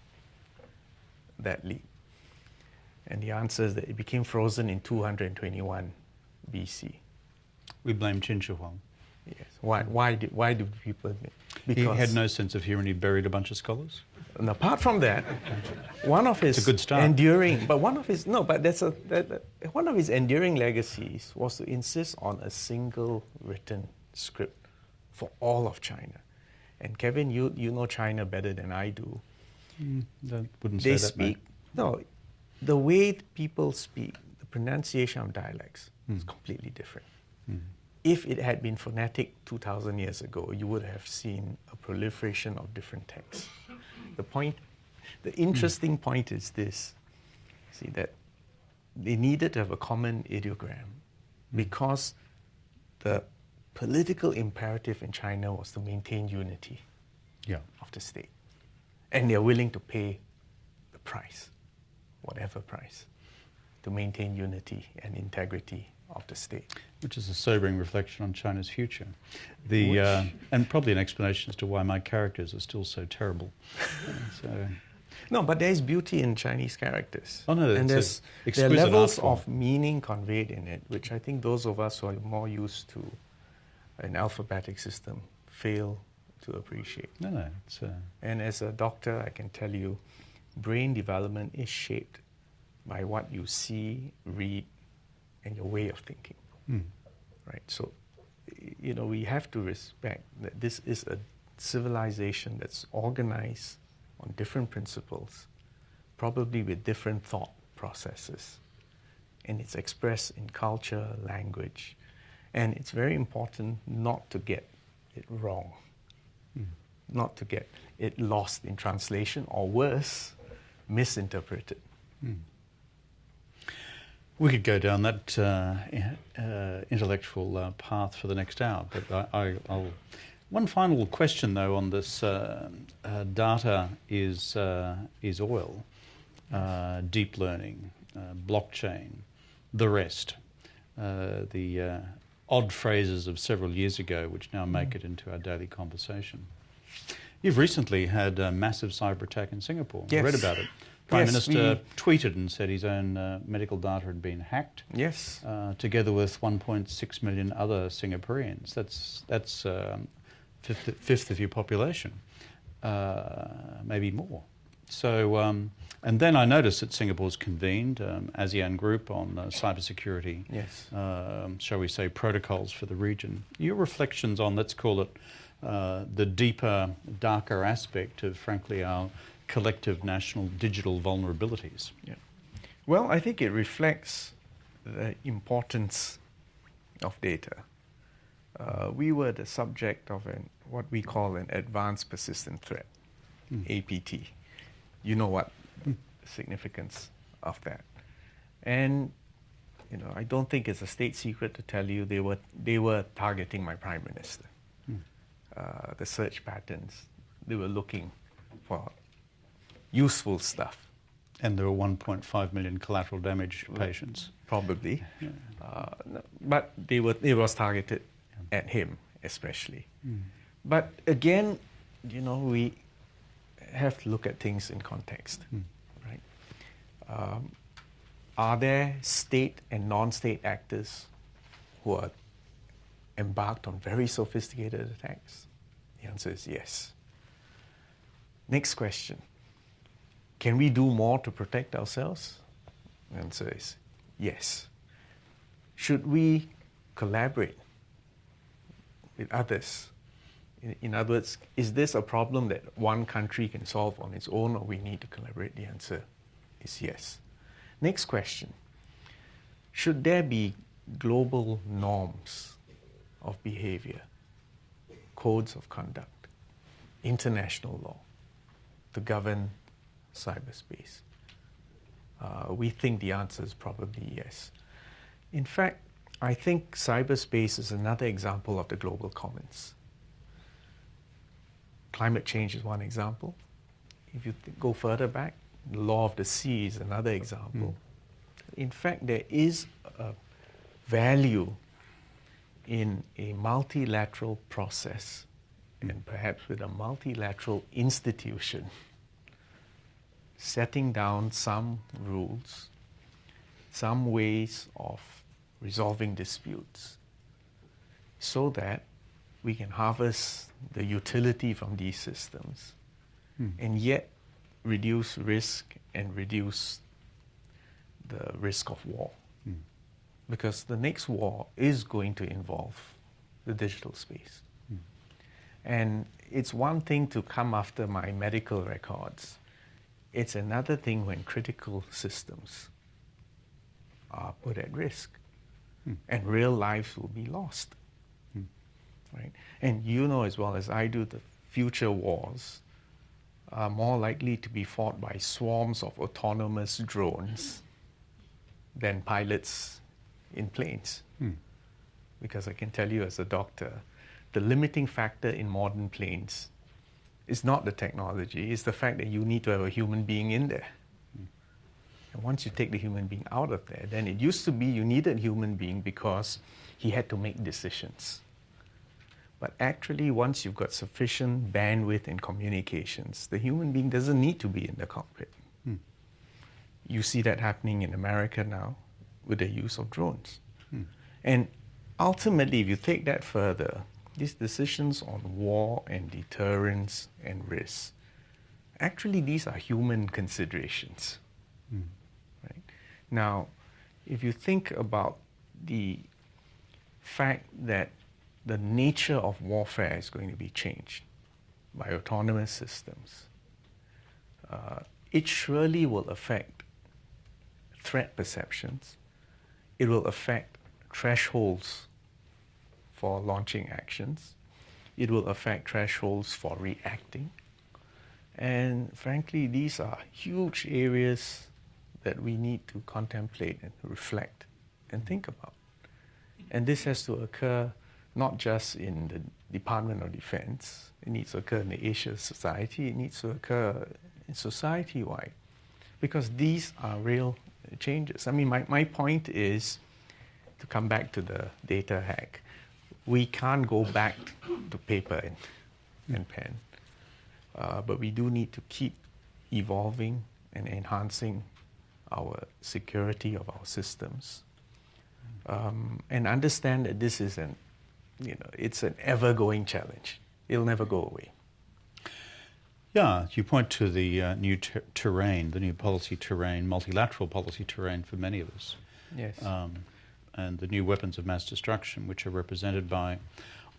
S1: that leap? And the answer is that it became frozen in 221 BC.
S2: We blame Qin Shi Huang.
S1: Yes. Why do people? Because
S2: he had no sense of humor and he buried a bunch of scholars?
S1: And apart from that, one of his
S2: It's a good start.
S1: one of his enduring legacies was to insist on a single written script for all of China. And Kevin, you know China better than I do.
S2: Wouldn't
S1: They
S2: say that,
S1: speak,
S2: mate.
S1: no, the way people speak, the pronunciation of dialects is completely different. If it had been phonetic 2,000 years ago, you would have seen a proliferation of different texts. The interesting point is this, see, that they needed to have a common ideogram because the political imperative in China was to maintain unity of the state. And they're willing to pay the price, whatever price, to maintain unity and integrity of the state.
S2: Which is a sobering reflection on China's future. And probably an explanation as to why my characters are still so terrible.
S1: No, but there's beauty in Chinese characters.
S2: Oh, no,
S1: and there are levels of meaning conveyed in it, which I think those of us who are more used to an alphabetic system fail to appreciate.
S2: No.
S1: And as a doctor, I can tell you, brain development is shaped by what you see, read, and your way of thinking. Right? So, we have to respect that this is a civilization that's organized on different principles, probably with different thought processes. And it's expressed in culture, language. And it's very important not to get it wrong, not to get it lost in translation, or worse, misinterpreted.
S2: We could go down that intellectual path for the next hour, but I'll one final question, though, on this data is oil, deep learning, blockchain, the rest, the odd phrases of several years ago which now make it into our daily conversation. You've recently had a massive cyber attack in Singapore.
S1: Yes.
S2: I read about it. Prime Minister tweeted and said his own medical data had been hacked.
S1: Yes.
S2: Together with 1.6 million other Singaporeans. That's fifth of your population, maybe more. So, and then I noticed that Singapore's convened ASEAN group on cybersecurity.
S1: Yes.
S2: Shall we say protocols for the region. Your reflections on, let's call it, the deeper, darker aspect of, frankly, our collective national digital vulnerabilities.
S1: Yeah. Well, I think it reflects the importance of data. We were the subject of what we call an advanced persistent threat, APT. You know what the significance of that. And I don't think it's a state secret to tell you they were targeting my prime minister. The search patterns, they were looking for useful stuff.
S2: And there were 1.5 million collateral damage patients.
S1: Probably. But it was targeted at him especially. But again, we have to look at things in context, right? Are there state and non-state actors who are embarked on very sophisticated attacks? The answer is yes. Next question. Can we do more to protect ourselves? The answer is yes. Should we collaborate with others? In other words, is this a problem that one country can solve on its own, or we need to collaborate? The answer is yes. Next question. Should there be global norms of behavior, codes of conduct, international law to govern cyberspace? We think the answer is probably yes. In fact, I think cyberspace is another example of the global commons. Climate change is one example. If you go further back, the law of the sea is another example. In fact, there is a value in a multilateral process, and perhaps with a multilateral institution, setting down some rules, some ways of resolving disputes, so that we can harvest the utility from these systems and yet reduce risk and reduce the risk of war. Because the next war is going to involve the digital space. And it's one thing to come after my medical records. It's another thing when critical systems are put at risk and real lives will be lost. Right? And you know as well as I do, the future wars are more likely to be fought by swarms of autonomous drones than pilots in planes. Because I can tell you as a doctor, the limiting factor in modern planes is not the technology, it's the fact that you need to have a human being in there. And once you take the human being out of there, then it used to be you needed a human being because he had to make decisions. But actually, once you've got sufficient bandwidth in communications, the human being doesn't need to be in the cockpit. You see that happening in America now with the use of drones. And ultimately, if you take that further, these decisions on war and deterrence and risk, actually these are human considerations. Right? Now, if you think about the fact that the nature of warfare is going to be changed by autonomous systems, it surely will affect threat perceptions. It will affect thresholds for launching actions. It will affect thresholds for reacting. And frankly, these are huge areas that we need to contemplate and reflect and think about. And this has to occur not just in the Department of Defense, it needs to occur in the Asia society, it needs to occur in society-wide, because these are real changes. I mean, my point is, to come back to the data hack, we can't go back to paper and pen, but we do need to keep evolving and enhancing our security of our systems, and understand that this is it's an ever-going challenge. It'll never go away.
S2: Yeah, you point to the new terrain, the new policy terrain, multilateral policy terrain for many of us.
S1: Yes.
S2: And the new weapons of mass destruction, which are represented by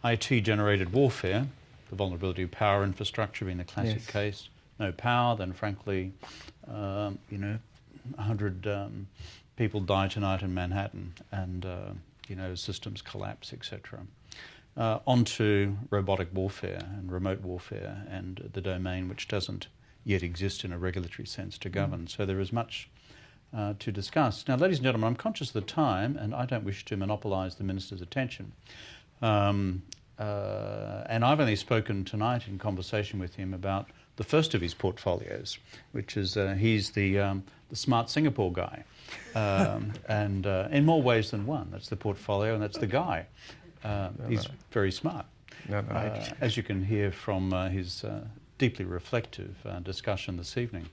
S2: IT-generated warfare, the vulnerability of power infrastructure being the classic case. No power, then frankly, 100 people die tonight in Manhattan, and systems collapse, etc. Onto robotic warfare and remote warfare and the domain which doesn't yet exist in a regulatory sense to govern. So there is much to discuss. Now, ladies and gentlemen, I'm conscious of the time and I don't wish to monopolise the Minister's attention. And I've only spoken tonight in conversation with him about the first of his portfolios, which is he's the smart Singapore guy. And in more ways than one. That's the portfolio and that's the guy. He's very smart, as you can hear from his deeply reflective discussion this evening.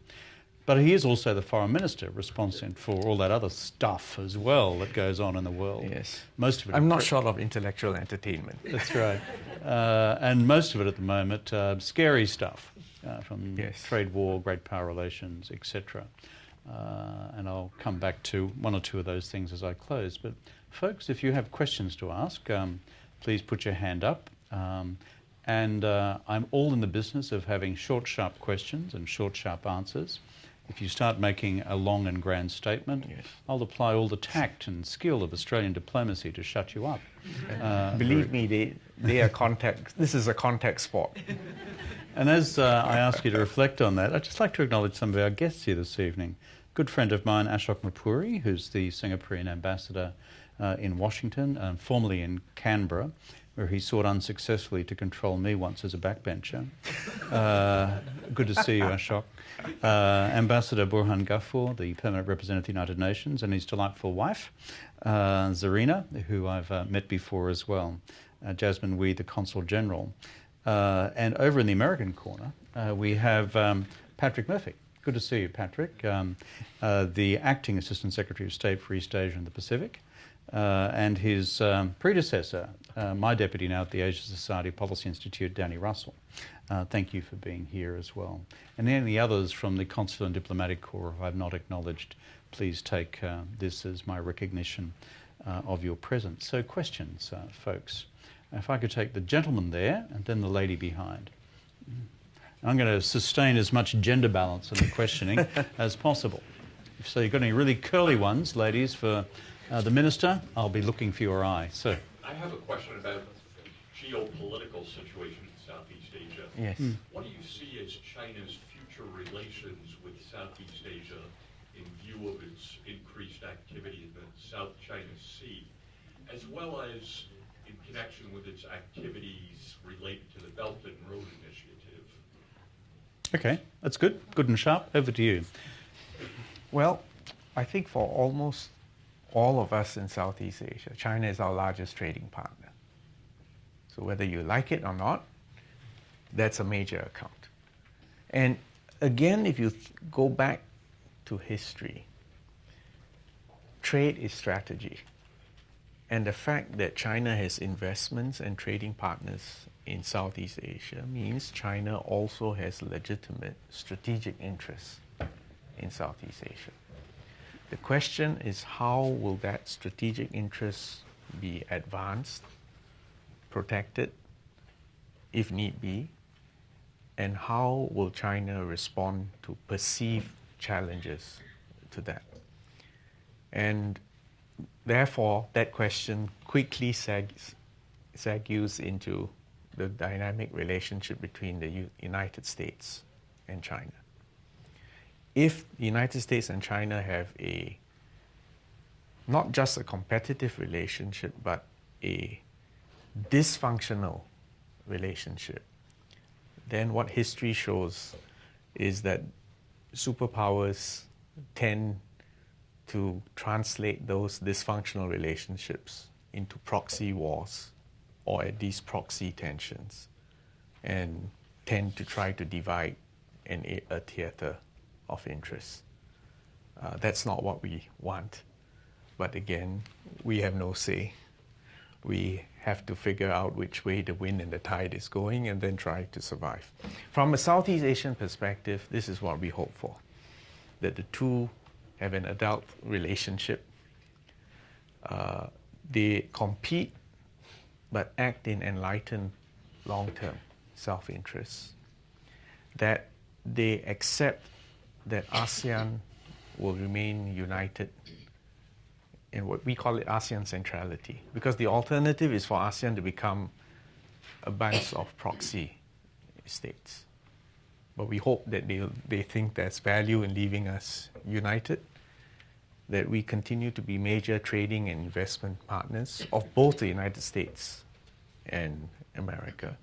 S2: But he is also the Foreign Minister, responsible for all that other stuff as well that goes on in the world.
S1: Yes.
S2: Most of it.
S1: I'm not short of intellectual entertainment.
S2: That's right. And most of it at the moment, scary stuff. from
S1: Yes.
S2: trade war, great power relations, etc. And I'll come back to one or two of those things as I close. But folks, if you have questions to ask, please put your hand up. And I'm all in the business of having short, sharp questions and short, sharp answers. If you start making a long and grand statement,
S1: Yes.
S2: I'll apply all the tact and skill of Australian diplomacy to shut you up.
S1: Believe me, they are contact. This is a contact sport.
S2: And as I ask you to reflect on that, I'd just like to acknowledge some of our guests here this evening. Good friend of mine, Ashok Mapuri, who's the Singaporean ambassador in Washington, formerly in Canberra, where he sought unsuccessfully to control me once as a backbencher. Good to see you, Ashok. Ambassador Burhan Ghaffur, the permanent representative of the United Nations, and his delightful wife, Zarina, who I've met before as well. Jasmine Wee, the Consul General. And over in the American corner, we have Patrick Murphy. Good to see you, Patrick. The Acting Assistant Secretary of State for East Asia and the Pacific. And his predecessor, my deputy now at the Asia Society Policy Institute, Danny Russell. Thank you for being here as well. And any others from the Consular and Diplomatic Corps who I've not acknowledged, please take this as my recognition of your presence. So questions, folks. If I could take the gentleman there and then the lady behind. I'm going to sustain as much gender balance in the questioning as possible. So you've got any really curly ones, ladies, for the Minister, I'll be looking for your eye. So,
S3: I have a question about geopolitical situation in Southeast Asia.
S1: Yes.
S3: What do you see as China's future relations with Southeast Asia in view of its increased activity in the South China Sea, as well as in connection with its activities related to the Belt and Road Initiative?
S2: okay, that's good. Good and sharp. Over to you.
S1: Well, I think for almost all of us in Southeast Asia, China is our largest trading partner. So whether you like it or not, that's a major account. And again, if you go back to history, trade is strategy. And the fact that China has investments and trading partners in Southeast Asia means China also has legitimate strategic interests in Southeast Asia. The question is, how will that strategic interest be advanced, protected, if need be, and how will China respond to perceived challenges to that? And therefore, that question quickly segues into the dynamic relationship between the United States and China. If the United States and China have not just a competitive relationship, but a dysfunctional relationship, then what history shows is that superpowers tend to translate those dysfunctional relationships into proxy wars or at least proxy tensions and tend to try to divide a theater of interest. That's not what we want. But again, we have no say. We have to figure out which way the wind and the tide is going and then try to survive. From a Southeast Asian perspective, this is what we hope for, that the two have an adult relationship. They compete but act in enlightened long-term self-interest. That they accept that ASEAN will remain united in what we call it ASEAN centrality, because the alternative is for ASEAN to become a bunch of proxy states. But we hope that they think there's value in leaving us united, that we continue to be major trading and investment partners of both the United States and America.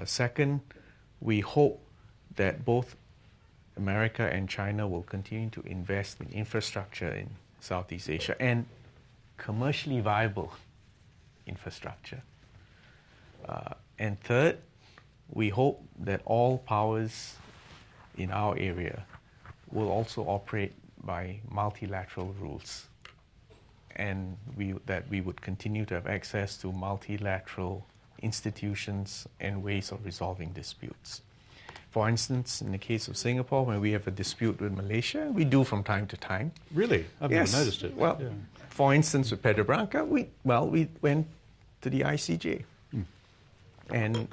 S1: Second, we hope that both America and China will continue to invest in infrastructure in Southeast Asia and commercially viable infrastructure. And third, we hope that all powers in our area will also operate by multilateral rules, and that we would continue to have access to multilateral institutions and ways of resolving disputes. For instance, in the case of Singapore, when we have a dispute with Malaysia, we do from time to time.
S2: Really? I've
S1: Yes.
S2: never noticed it.
S1: Well,
S2: Yeah.
S1: for instance, with Pedro Branca, we went to the ICJ. And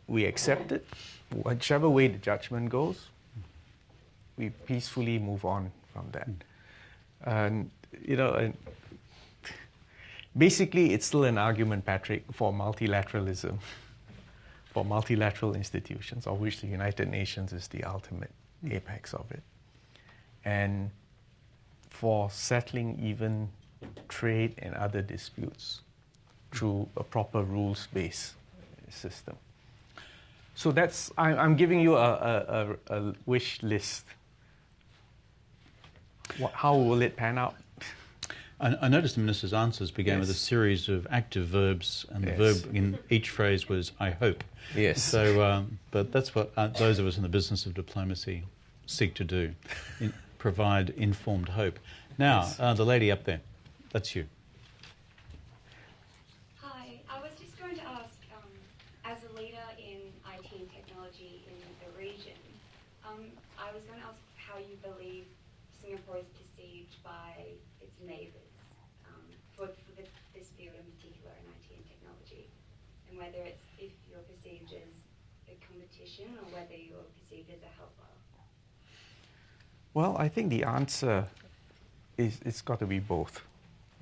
S1: we accepted whichever way the judgment goes. We peacefully move on from that. And, basically, it's still an argument, Patrick, for multilateralism, for multilateral institutions, of which the United Nations is the ultimate apex of it. And for settling even trade and other disputes through a proper rules-based system. So I'm giving you a wish list. How will it pan out?
S2: I noticed the Minister's answers began with a series of active verbs, and the verb in each phrase was, I hope.
S1: Yes.
S2: So, but that's what those of us in the business of diplomacy seek to do, provide informed hope. Now, the lady up there, that's you.
S4: Hi, I was just going to ask, as a leader in IT and technology in the region, I was going to ask how you believe Singapore is perceived by its neighbours, for this field in particular in IT and technology, and whether if you're perceived as a competition or whether you're perceived as a helper.
S1: Well, I think the answer is it's got to be both,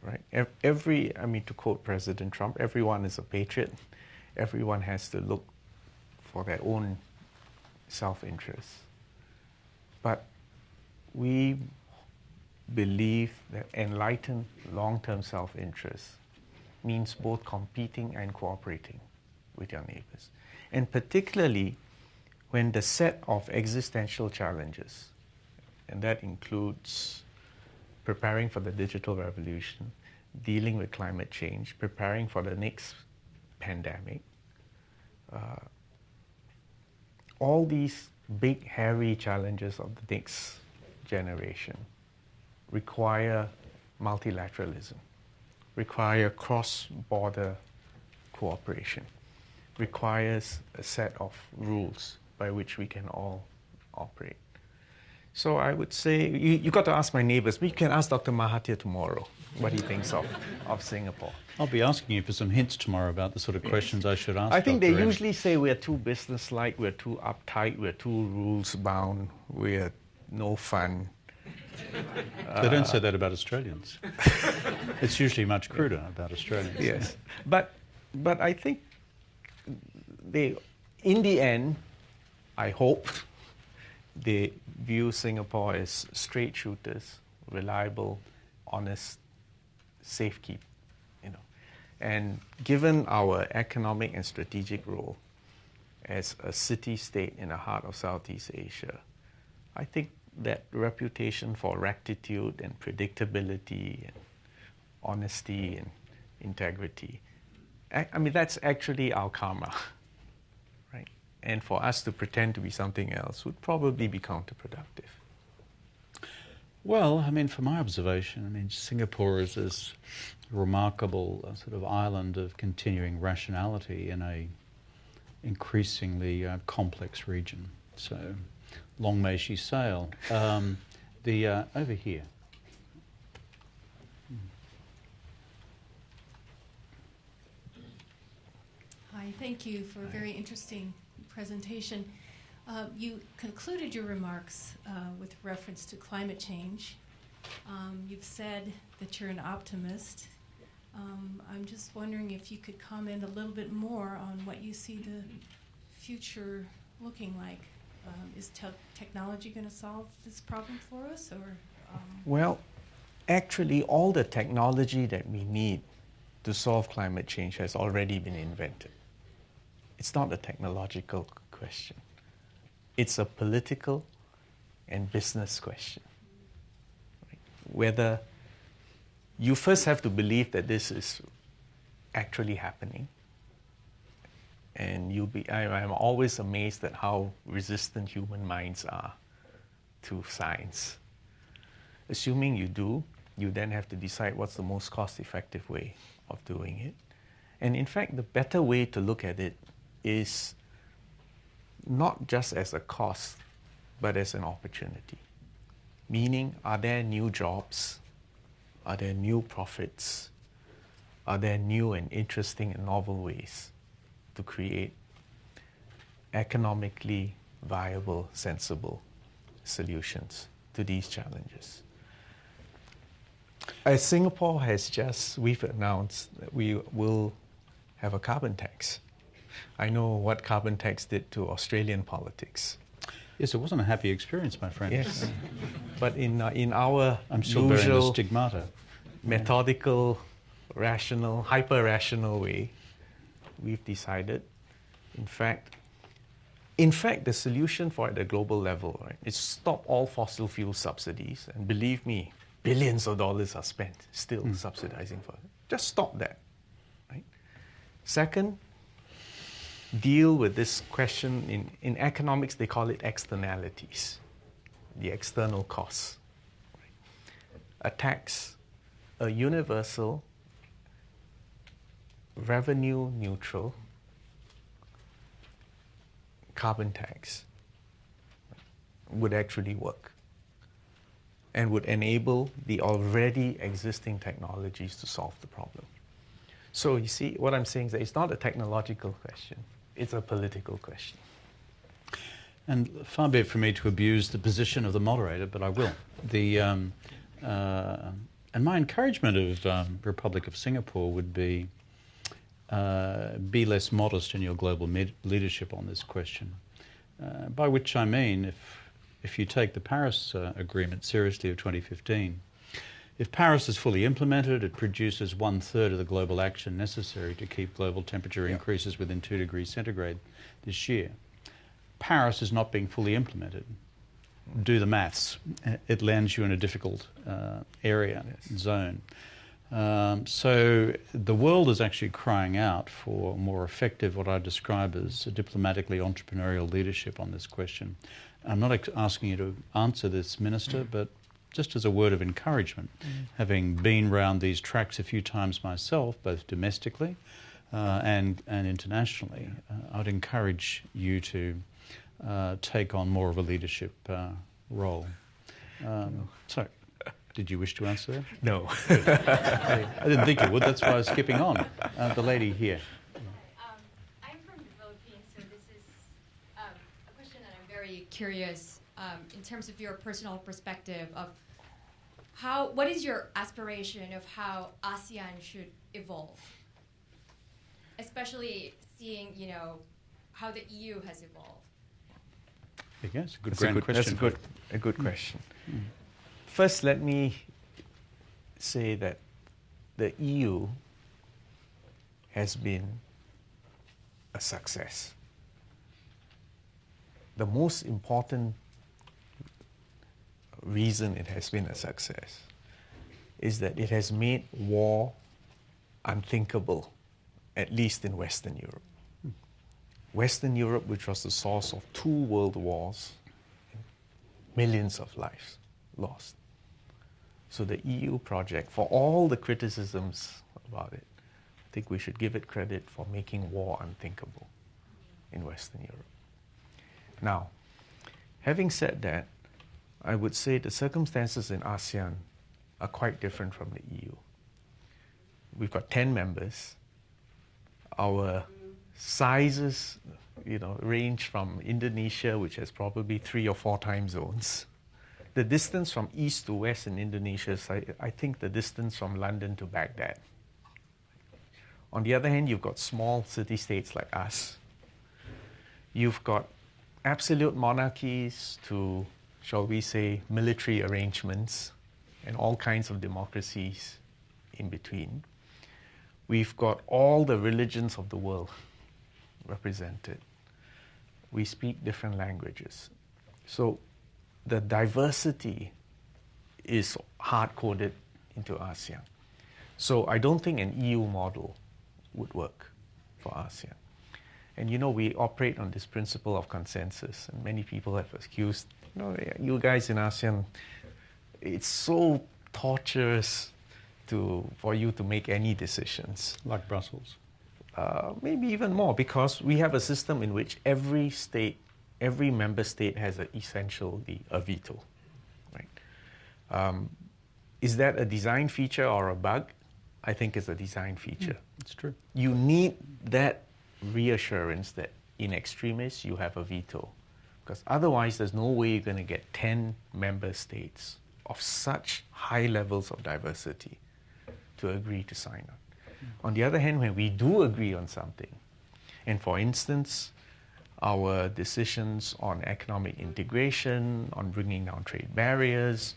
S1: right? To quote President Trump, everyone is a patriot. Everyone has to look for their own self-interest. But we believe that enlightened long-term self-interest means both competing and cooperating with your neighbors. And particularly when the set of existential challenges, and that includes preparing for the digital revolution, dealing with climate change, preparing for the next pandemic, all these big, hairy challenges of the next generation require multilateralism, require cross-border cooperation, requires a set of rules by which we can all operate. So I would say, you got to ask my neighbors, but you can ask Dr. Mahathir tomorrow what he thinks of Singapore.
S2: I'll be asking you for some hints tomorrow about the sort of questions I should ask.
S1: I think they
S2: Dr. M.
S1: usually say we're too business-like, we're too uptight, we're too rules-bound, we're no fun.
S2: They don't say that about Australians. It's usually much cruder about Australians.
S1: Yes, but I think in the end, I hope they view Singapore as straight shooters, reliable, honest, safekeep, And given our economic and strategic role as a city-state in the heart of Southeast Asia, I think that reputation for rectitude and predictability and honesty and integrity, that's actually our karma, right? And for us to pretend to be something else would probably be counterproductive.
S2: Well, from my observation, Singapore is this remarkable sort of island of continuing rationality in a increasingly complex region. So, long may she sail. Over here.
S5: Hi, thank you for a very interesting presentation. You concluded your remarks with reference to climate change. You've said that you're an optimist. I'm just wondering if you could comment a little bit more on what you see the future looking like. Is technology going to solve this problem for us, or?
S1: Well, actually, all the technology that we need to solve climate change has already been invented. It's not a technological question. It's a political and business question. Right? Whether you first have to believe that this is actually happening, and I'm always amazed at how resistant human minds are to science. Assuming you do, you then have to decide what's the most cost-effective way of doing it. And in fact, the better way to look at it is not just as a cost, but as an opportunity. Meaning, are there new jobs? Are there new profits? Are there new and interesting and novel ways to create economically viable, sensible solutions to these challenges? As Singapore we've announced that we will have a carbon tax. I know what carbon tax did to Australian politics.
S2: Yes, it wasn't a happy experience, my friend.
S1: Yes, but in our
S2: I'm still bearing the
S1: usual
S2: stigmata.
S1: methodical, rational, hyper-rational way, we've decided, in fact, the solution for it at the global level, right, is stop all fossil fuel subsidies. And believe me, billions of dollars are spent still subsidizing for it. Just stop that. Right? Second, deal with this question. In economics, they call it externalities, the external costs. Right? A tax, a universal, revenue neutral carbon tax would actually work and would enable the already existing technologies to solve the problem. So you see, what I'm saying is that it's not a technological question, it's a political question.
S2: And far be it from me to abuse the position of the moderator, but I will. And my encouragement of Republic of Singapore would be less modest in your global leadership on this question. By which I mean, if you take the Paris Agreement seriously of 2015, if Paris is fully implemented, it produces 1/3 of the global action necessary to keep global temperature increases within 2 degrees centigrade this year. Paris is not being fully implemented. Do the maths. It lands you in a difficult area, zone. So the world is actually crying out for more effective, what I describe as diplomatically entrepreneurial leadership on this question. I'm not asking you to answer this, Minister, but just as a word of encouragement, having been round these tracks a few times myself, both domestically and internationally, I'd encourage you to take on more of a leadership role. So, did you wish to answer that?
S1: No.
S2: I didn't think you would, that's why I was skipping on. The lady here.
S6: I'm from the Philippines, so this is a question that I'm very curious in terms of your personal perspective of what is your aspiration of how ASEAN should evolve? Especially seeing, how the EU has evolved.
S2: Yes,
S1: That's a good question. First, let me say that the EU has been a success. The most important reason it has been a success is that it has made war unthinkable, at least in Western Europe. Western Europe, which was the source of 2 world wars, millions of lives lost. So the EU project, for all the criticisms about it, I think we should give it credit for making war unthinkable in Western Europe. Now, having said that, I would say the circumstances in ASEAN are quite different from the EU. We've got 10 members. Our sizes, range from Indonesia, which has probably 3 or 4 time zones. The distance from east to west in Indonesia is, I think, the distance from London to Baghdad. On the other hand, you've got small city-states like us. You've got absolute monarchies to, shall we say, military arrangements, and all kinds of democracies in between. We've got all the religions of the world represented. We speak different languages. So the diversity is hard-coded into ASEAN. So I don't think an EU model would work for ASEAN. And we operate on this principle of consensus, and many people have accused, you guys in ASEAN, it's so torturous for you to make any decisions.
S2: Like Brussels.
S1: Maybe even more, because we have a system in which every state every member state has essentially a veto, right? Is that a design feature or a bug? I think it's a design feature.
S2: It's true.
S1: You need that reassurance that in extremis you have a veto, because otherwise there's no way you're going to get 10 member states of such high levels of diversity to agree to sign on. On the other hand, when we do agree on something, and for instance, our decisions on economic integration, on bringing down trade barriers,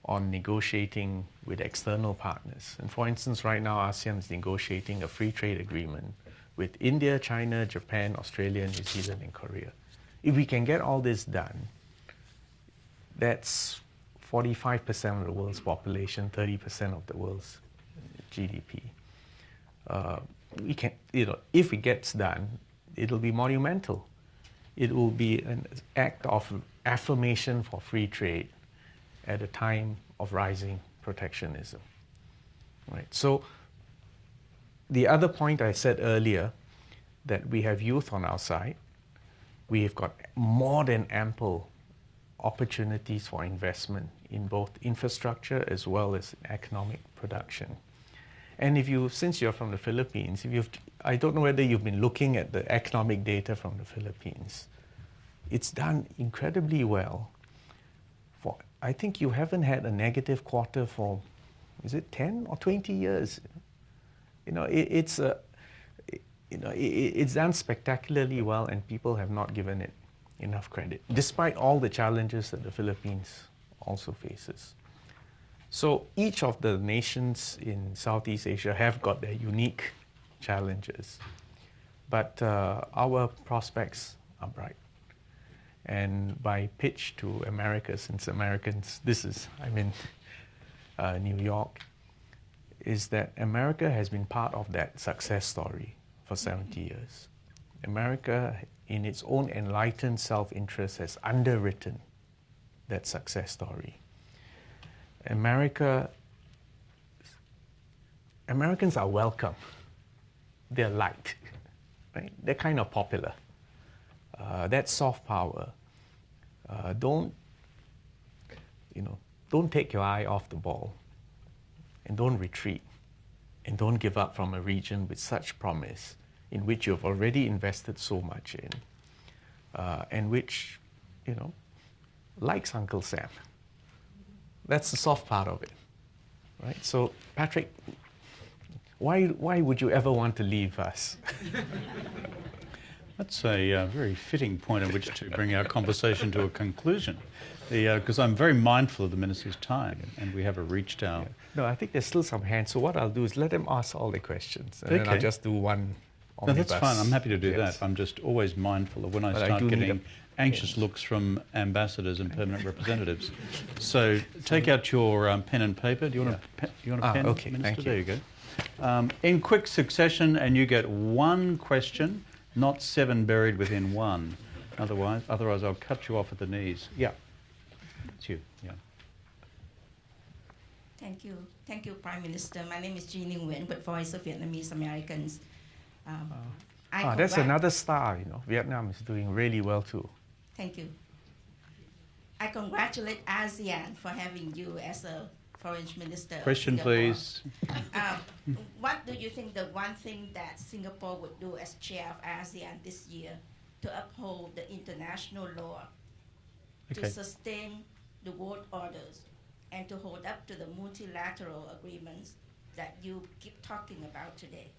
S1: on negotiating with external partners. And for instance, right now ASEAN is negotiating a free trade agreement with India, China, Japan, Australia, New Zealand, and Korea. If we can get all this done, that's 45% of the world's population, 30% of the world's GDP. We can, if it gets done, it'll be monumental. It will be an act of affirmation for free trade at a time of rising protectionism, right? So the other point I said earlier, that we have youth on our side, we have got more than ample opportunities for investment in both infrastructure as well as economic production. And since you're from the Philippines, I don't know whether you've been looking at the economic data from the Philippines. It's done incredibly well. I think you haven't had a negative quarter for, is it 10 or 20 years? It's done spectacularly well, and people have not given it enough credit, despite all the challenges that the Philippines also faces. So each of the nations in Southeast Asia have got their unique challenges, but our prospects are bright. And by pitch to America, since Americans, I'm in New York, is that America has been part of that success story for 70 years. America, in its own enlightened self-interest, has underwritten that success story. Americans are welcome. They're liked, right? They're kind of popular. That's soft power. Don't take your eye off the ball, and don't retreat, and don't give up from a region with such promise, in which you've already invested so much in, and which, likes Uncle Sam. That's the soft part of it, right? So, Patrick, why would you ever want to leave us?
S2: That's a very fitting point at which to bring our conversation to a conclusion, because I'm very mindful of the Minister's time, and we haven't reached our...
S1: No, I think there's still some hands, so what I'll do is let them ask all the questions, and then I'll just do one omnibus.
S2: No, that's fine. I'm happy to do that. I'm just always mindful of when I start getting anxious looks from ambassadors and permanent representatives. So take out your pen and paper. Do you want a pen,
S1: okay,
S2: Minister?
S1: thank you.
S2: There you go. In quick succession, and you get one question, not 7 buried within one. Otherwise I'll cut you off at the knees. Yeah, it's you. Yeah.
S7: Thank you. Thank you, Prime Minister. My name is Jean Nguyen, with Voice of Vietnamese Americans.
S1: That's another star, Vietnam is doing really well too.
S7: Thank you. I congratulate ASEAN for having you as a Foreign Minister.
S2: Question, please.
S7: What do you think the one thing that Singapore would do as chair of ASEAN this year to uphold the international law, to sustain the world orders, and to hold up to the multilateral agreements that you keep talking about today?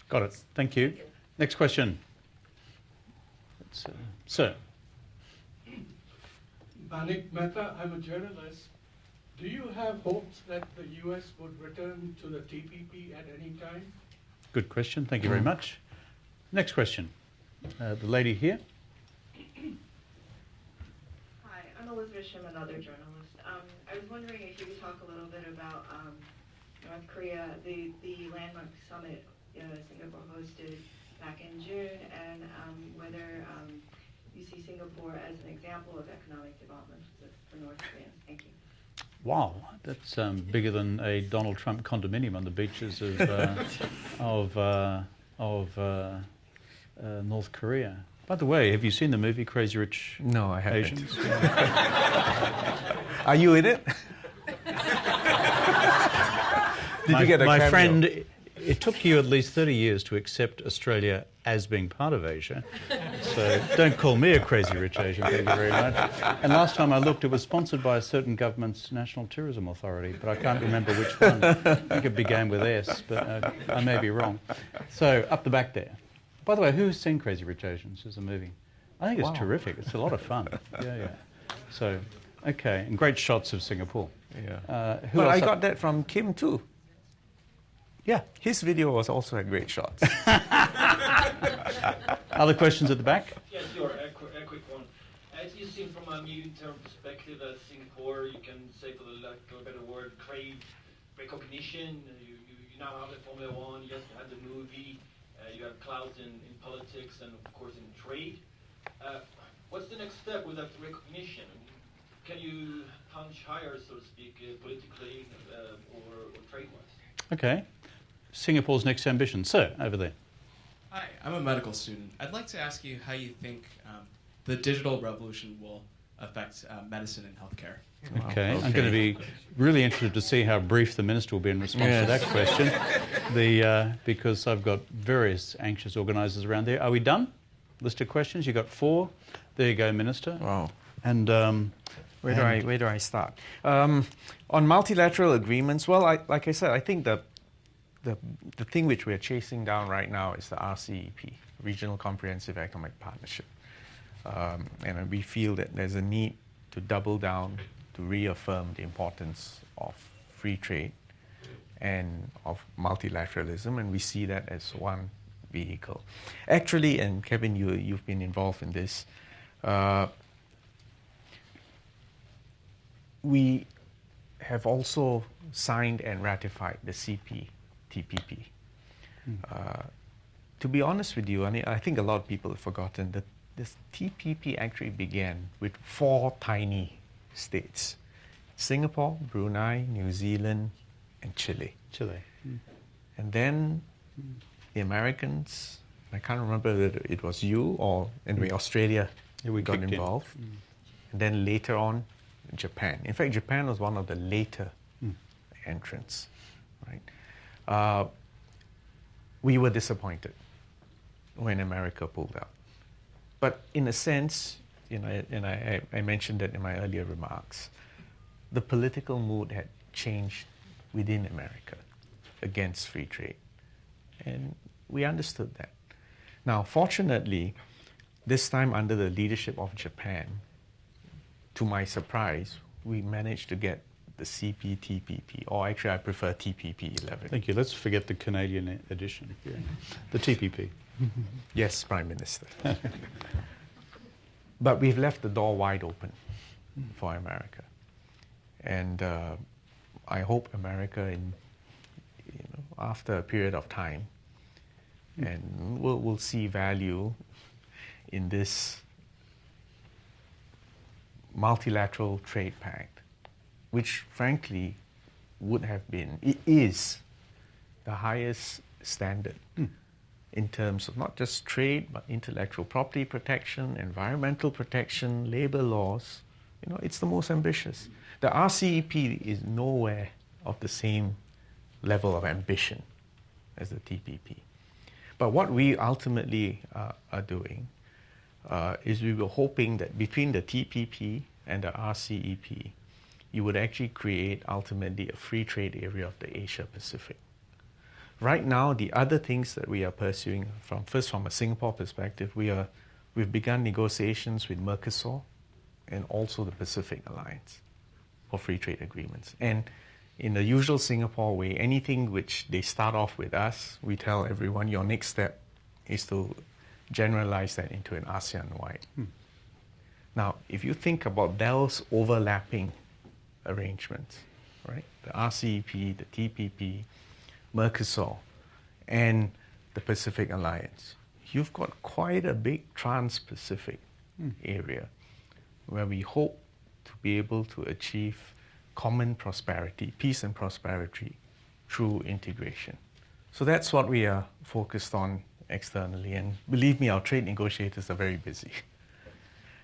S2: Got it. Thank you. Next question. Sir.
S8: Manik Mehta, I'm a journalist. Do you have hopes that the U.S. would return to the TPP at any time?
S2: Good question. Thank you very much. Next question. The lady here.
S9: Hi, I'm Elizabeth Shim, another journalist. I was wondering if you could talk a little bit about North Korea, the landmark summit Singapore hosted back in June, and whether you see Singapore as an example of economic development for North Korea. Thank you.
S2: Wow, that's bigger than a Donald Trump condominium on the beaches of North Korea. By the way, have you seen the movie Crazy Rich
S1: No, I haven't.
S2: Asians?
S1: Are you in it? Did you get a
S2: My
S1: cameo?
S2: friend, it took you at least 30 years to accept Australia as being part of Asia. So don't call me a crazy rich Asian, thank you very much. And last time I looked, it was sponsored by a certain government's National Tourism Authority, but I can't remember which one. I think it began with S, but I may be wrong. So up the back there. By the way, who's seen Crazy Rich Asians as a movie? I think it's terrific. It's a lot of fun. Yeah. So, okay, and great shots of Singapore.
S1: Yeah.
S2: Who
S1: Well,
S2: else
S1: I got that from Kim too. Yeah, his video was also a great shots.
S2: Other questions at the back?
S10: Yes, sure. A quick one. As you see from a medium-term perspective, as Singapore, you can say, for the lack of a better word, trade recognition. You now have the Formula One. You just had the movie. You have clouds in politics and, of course, in trade. What's the next step with that recognition? Can you punch higher, so to speak, politically or trade-wise?
S2: Okay. Singapores' next ambition. Sir, over there.
S11: Hi, I'm a medical student. I'd like to ask you how you think the digital revolution will affect medicine and healthcare.
S2: Okay. I'm going to be really interested to see how brief the Minister will be in response to that question, because I've got various anxious organisers around there. Are we done? List of questions? You got 4. There you go, Minister.
S1: Wow.
S2: And
S1: where do I start? On multilateral agreements, well, like I said, I think the thing which we're chasing down right now is the RCEP, Regional Comprehensive Economic Partnership. And we feel that there's a need to double down, to reaffirm the importance of free trade and of multilateralism, and we see that as one vehicle. Actually, and Kevin, you've been involved in this, we have also signed and ratified the CPTPP. To be honest with you, I think a lot of people have forgotten that this TPP actually began with 4 tiny states: Singapore, Brunei, New Zealand, and Chile. And then the Americans, I can't remember whether it was you or anyway, Australia
S2: we
S1: got involved. And then later on, Japan. In fact, Japan was one of the later entrants. Right? We were disappointed when America pulled out. But in a sense, and I mentioned that in my earlier remarks, the political mood had changed within America against free trade. And we understood that. Now, fortunately, this time under the leadership of Japan, to my surprise, we managed to get the CPTPP, or actually I prefer TPP 11.
S2: Thank you. Let's forget the Canadian edition. The TPP.
S1: Yes, Prime Minister. But we've left the door wide open for America. And I hope America, after a period of time, and we'll see value in this multilateral trade pact, which frankly it is the highest standard in terms of not just trade, but intellectual property protection, environmental protection, labor laws. It's the most ambitious. The RCEP is nowhere of the same level of ambition as the TPP. But what we ultimately are doing is we were hoping that between the TPP and the RCEP, you would actually create ultimately a free trade area of the Asia Pacific. Right now, the other things that we are pursuing, from a Singapore perspective, we've begun negotiations with Mercosur and also the Pacific Alliance for free trade agreements. And in the usual Singapore way, anything which they start off with us, we tell everyone your next step is to generalize that into an ASEAN-wide. Now, if you think about those overlapping arrangements, right? The RCEP, the TPP, Mercosur, and the Pacific Alliance, you've got quite a big trans-Pacific area where we hope to be able to achieve common prosperity, peace and prosperity through integration. So that's what we are focused on externally. And believe me, our trade negotiators are very busy.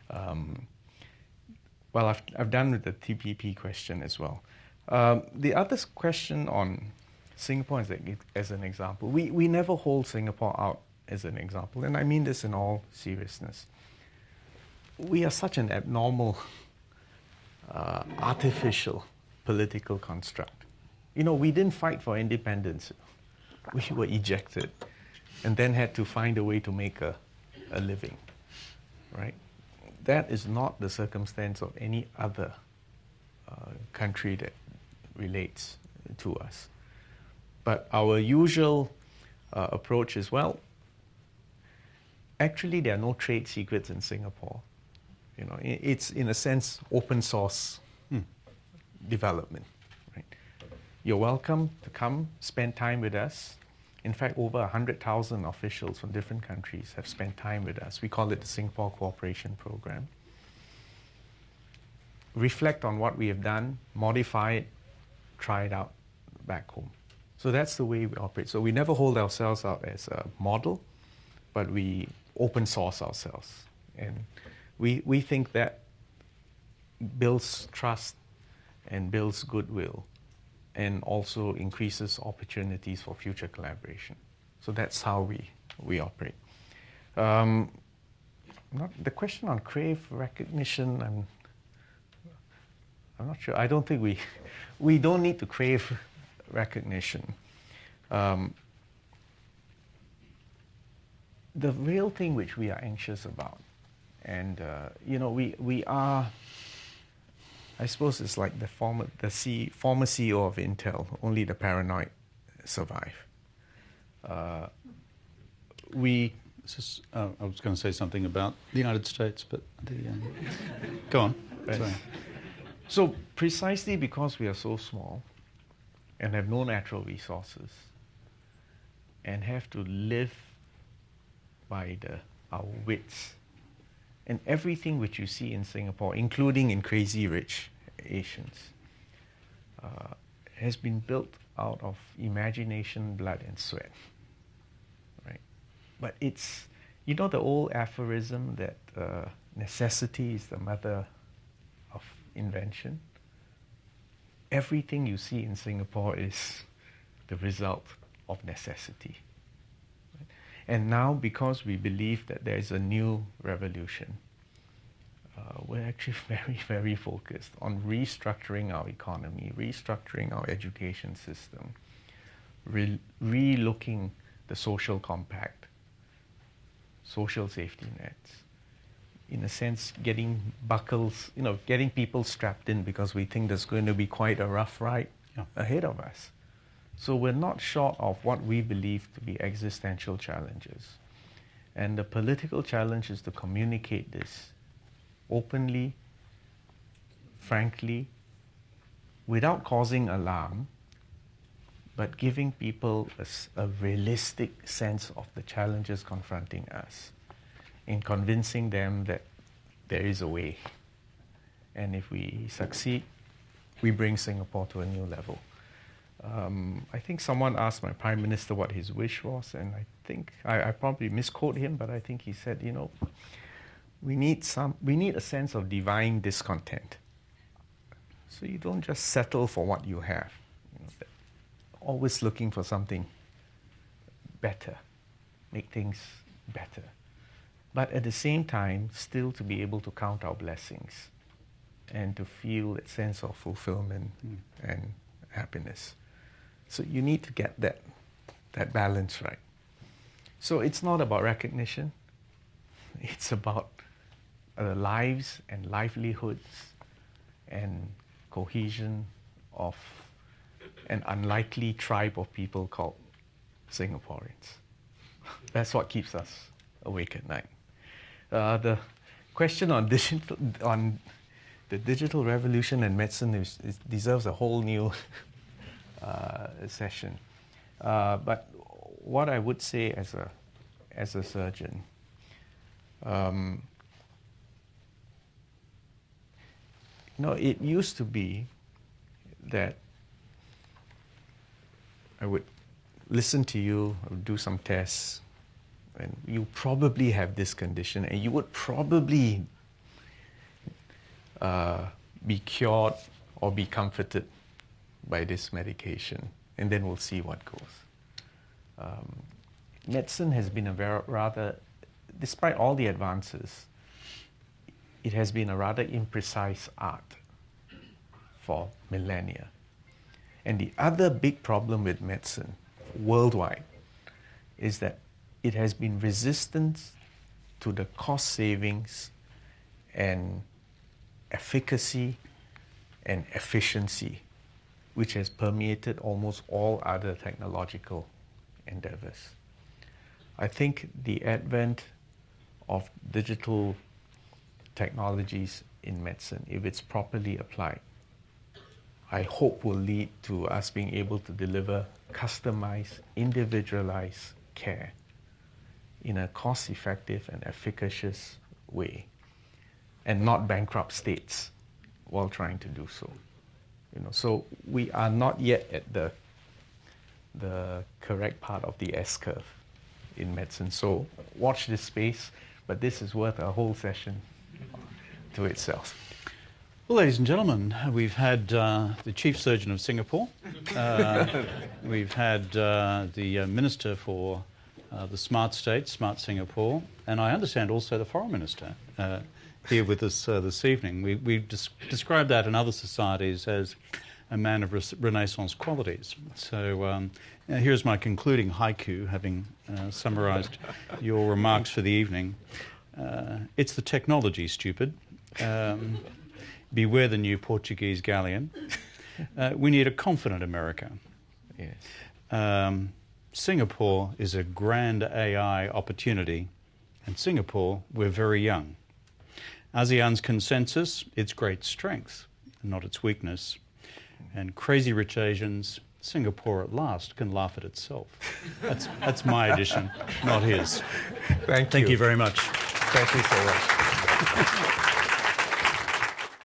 S1: Well, I've done with the TPP question as well. The other question on Singapore as an example, we never hold Singapore out as an example, and I mean this in all seriousness. We are such an abnormal, artificial political construct. You know, we didn't fight for independence. We were ejected and then had to find a way to make a living, right? That is not the circumstance of any other country that relates to us. But our usual approach is, well, actually there are no trade secrets in Singapore. You know, it's in a sense open source development. Right? You're welcome to come spend time with us. In fact, over 100,000 officials from different countries have spent time with us. We call it the Singapore Cooperation Program. Reflect on what we have done, modify it, try it out back home. So that's the way we operate. So we never hold ourselves out as a model, but we open source ourselves. And we think that builds trust and builds goodwill and also increases opportunities for future collaboration. So that's how we operate. The question on crave recognition, I'm not sure. I don't think we don't need to crave recognition. The real thing which we are anxious about, and you know, we are, I suppose it's like the former CEO of Intel, only the paranoid survive.
S2: I was going to say something about the United States, but go on.
S1: Right.
S2: Sorry.
S1: So precisely because we are so small and have no natural resources and have to live by our wits, and everything which you see in Singapore, including in Crazy Rich Asians, has been built out of imagination, blood, and sweat. Right? But it's, you know, the old aphorism that necessity is the mother of invention. Everything you see in Singapore is the result of necessity. Right? And now, because we believe that there is a new revolution, we're actually very, very focused on restructuring our economy, restructuring our education system, re-looking the social compact, social safety nets. In a sense, getting buckles, you know, getting people strapped in because we think there's going to be quite a rough ride ahead of us. So we're not short of what we believe to be existential challenges. And the political challenge is to communicate this openly, frankly, without causing alarm, but giving people a realistic sense of the challenges confronting us, in convincing them that there is a way. And if we succeed, we bring Singapore to a new level. I think someone asked my Prime Minister what his wish was, and I think, I probably misquote him, but I think he said, you know, we need a sense of divine discontent. So you don't just settle for what you have. You know, always looking for something better, make things better. But at the same time, still to be able to count our blessings and to feel that sense of fulfillment and happiness. So you need to get that balance right. So it's not about recognition. It's about lives and livelihoods and cohesion of an unlikely tribe of people called Singaporeans. That's what keeps us awake at night. The question on the digital revolution and medicine deserves a whole new session. But what I would say as a surgeon, you know, it used to be that I would listen to you, I would do some tests, and you probably have this condition, and you would probably be cured or be comforted by this medication, and then we'll see what goes. Medicine has been a rather, despite all the advances, it has been a rather imprecise art for millennia. And the other big problem with medicine worldwide is that it has been resistant to the cost savings and efficacy and efficiency which has permeated almost all other technological endeavors. I think the advent of digital technologies in medicine, if it's properly applied, I hope will lead to us being able to deliver customized, individualized care in a cost-effective and efficacious way, and not bankrupt states while trying to do so. So we are not yet at the correct part of the S-curve in medicine. So watch this space, but this is worth a whole session to itself.
S2: Well, ladies and gentlemen, we've had the Chief Surgeon of Singapore, we've had the Minister for the Smart State, Smart Singapore, and I understand also the Foreign Minister here with us this evening. We've described that in other societies as a man of Renaissance qualities. So here's my concluding haiku, having summarised your remarks for the evening. It's the technology, stupid. Beware the new Portuguese galleon. We need a confident America.
S1: Yes.
S2: Singapore is a grand AI opportunity, and Singapore, we're very young. ASEAN's consensus, its great strength, not its weakness. And crazy rich Asians, Singapore at last can laugh at itself. That's my addition, not his.
S1: Thank you
S2: very much.
S1: Thank you so much.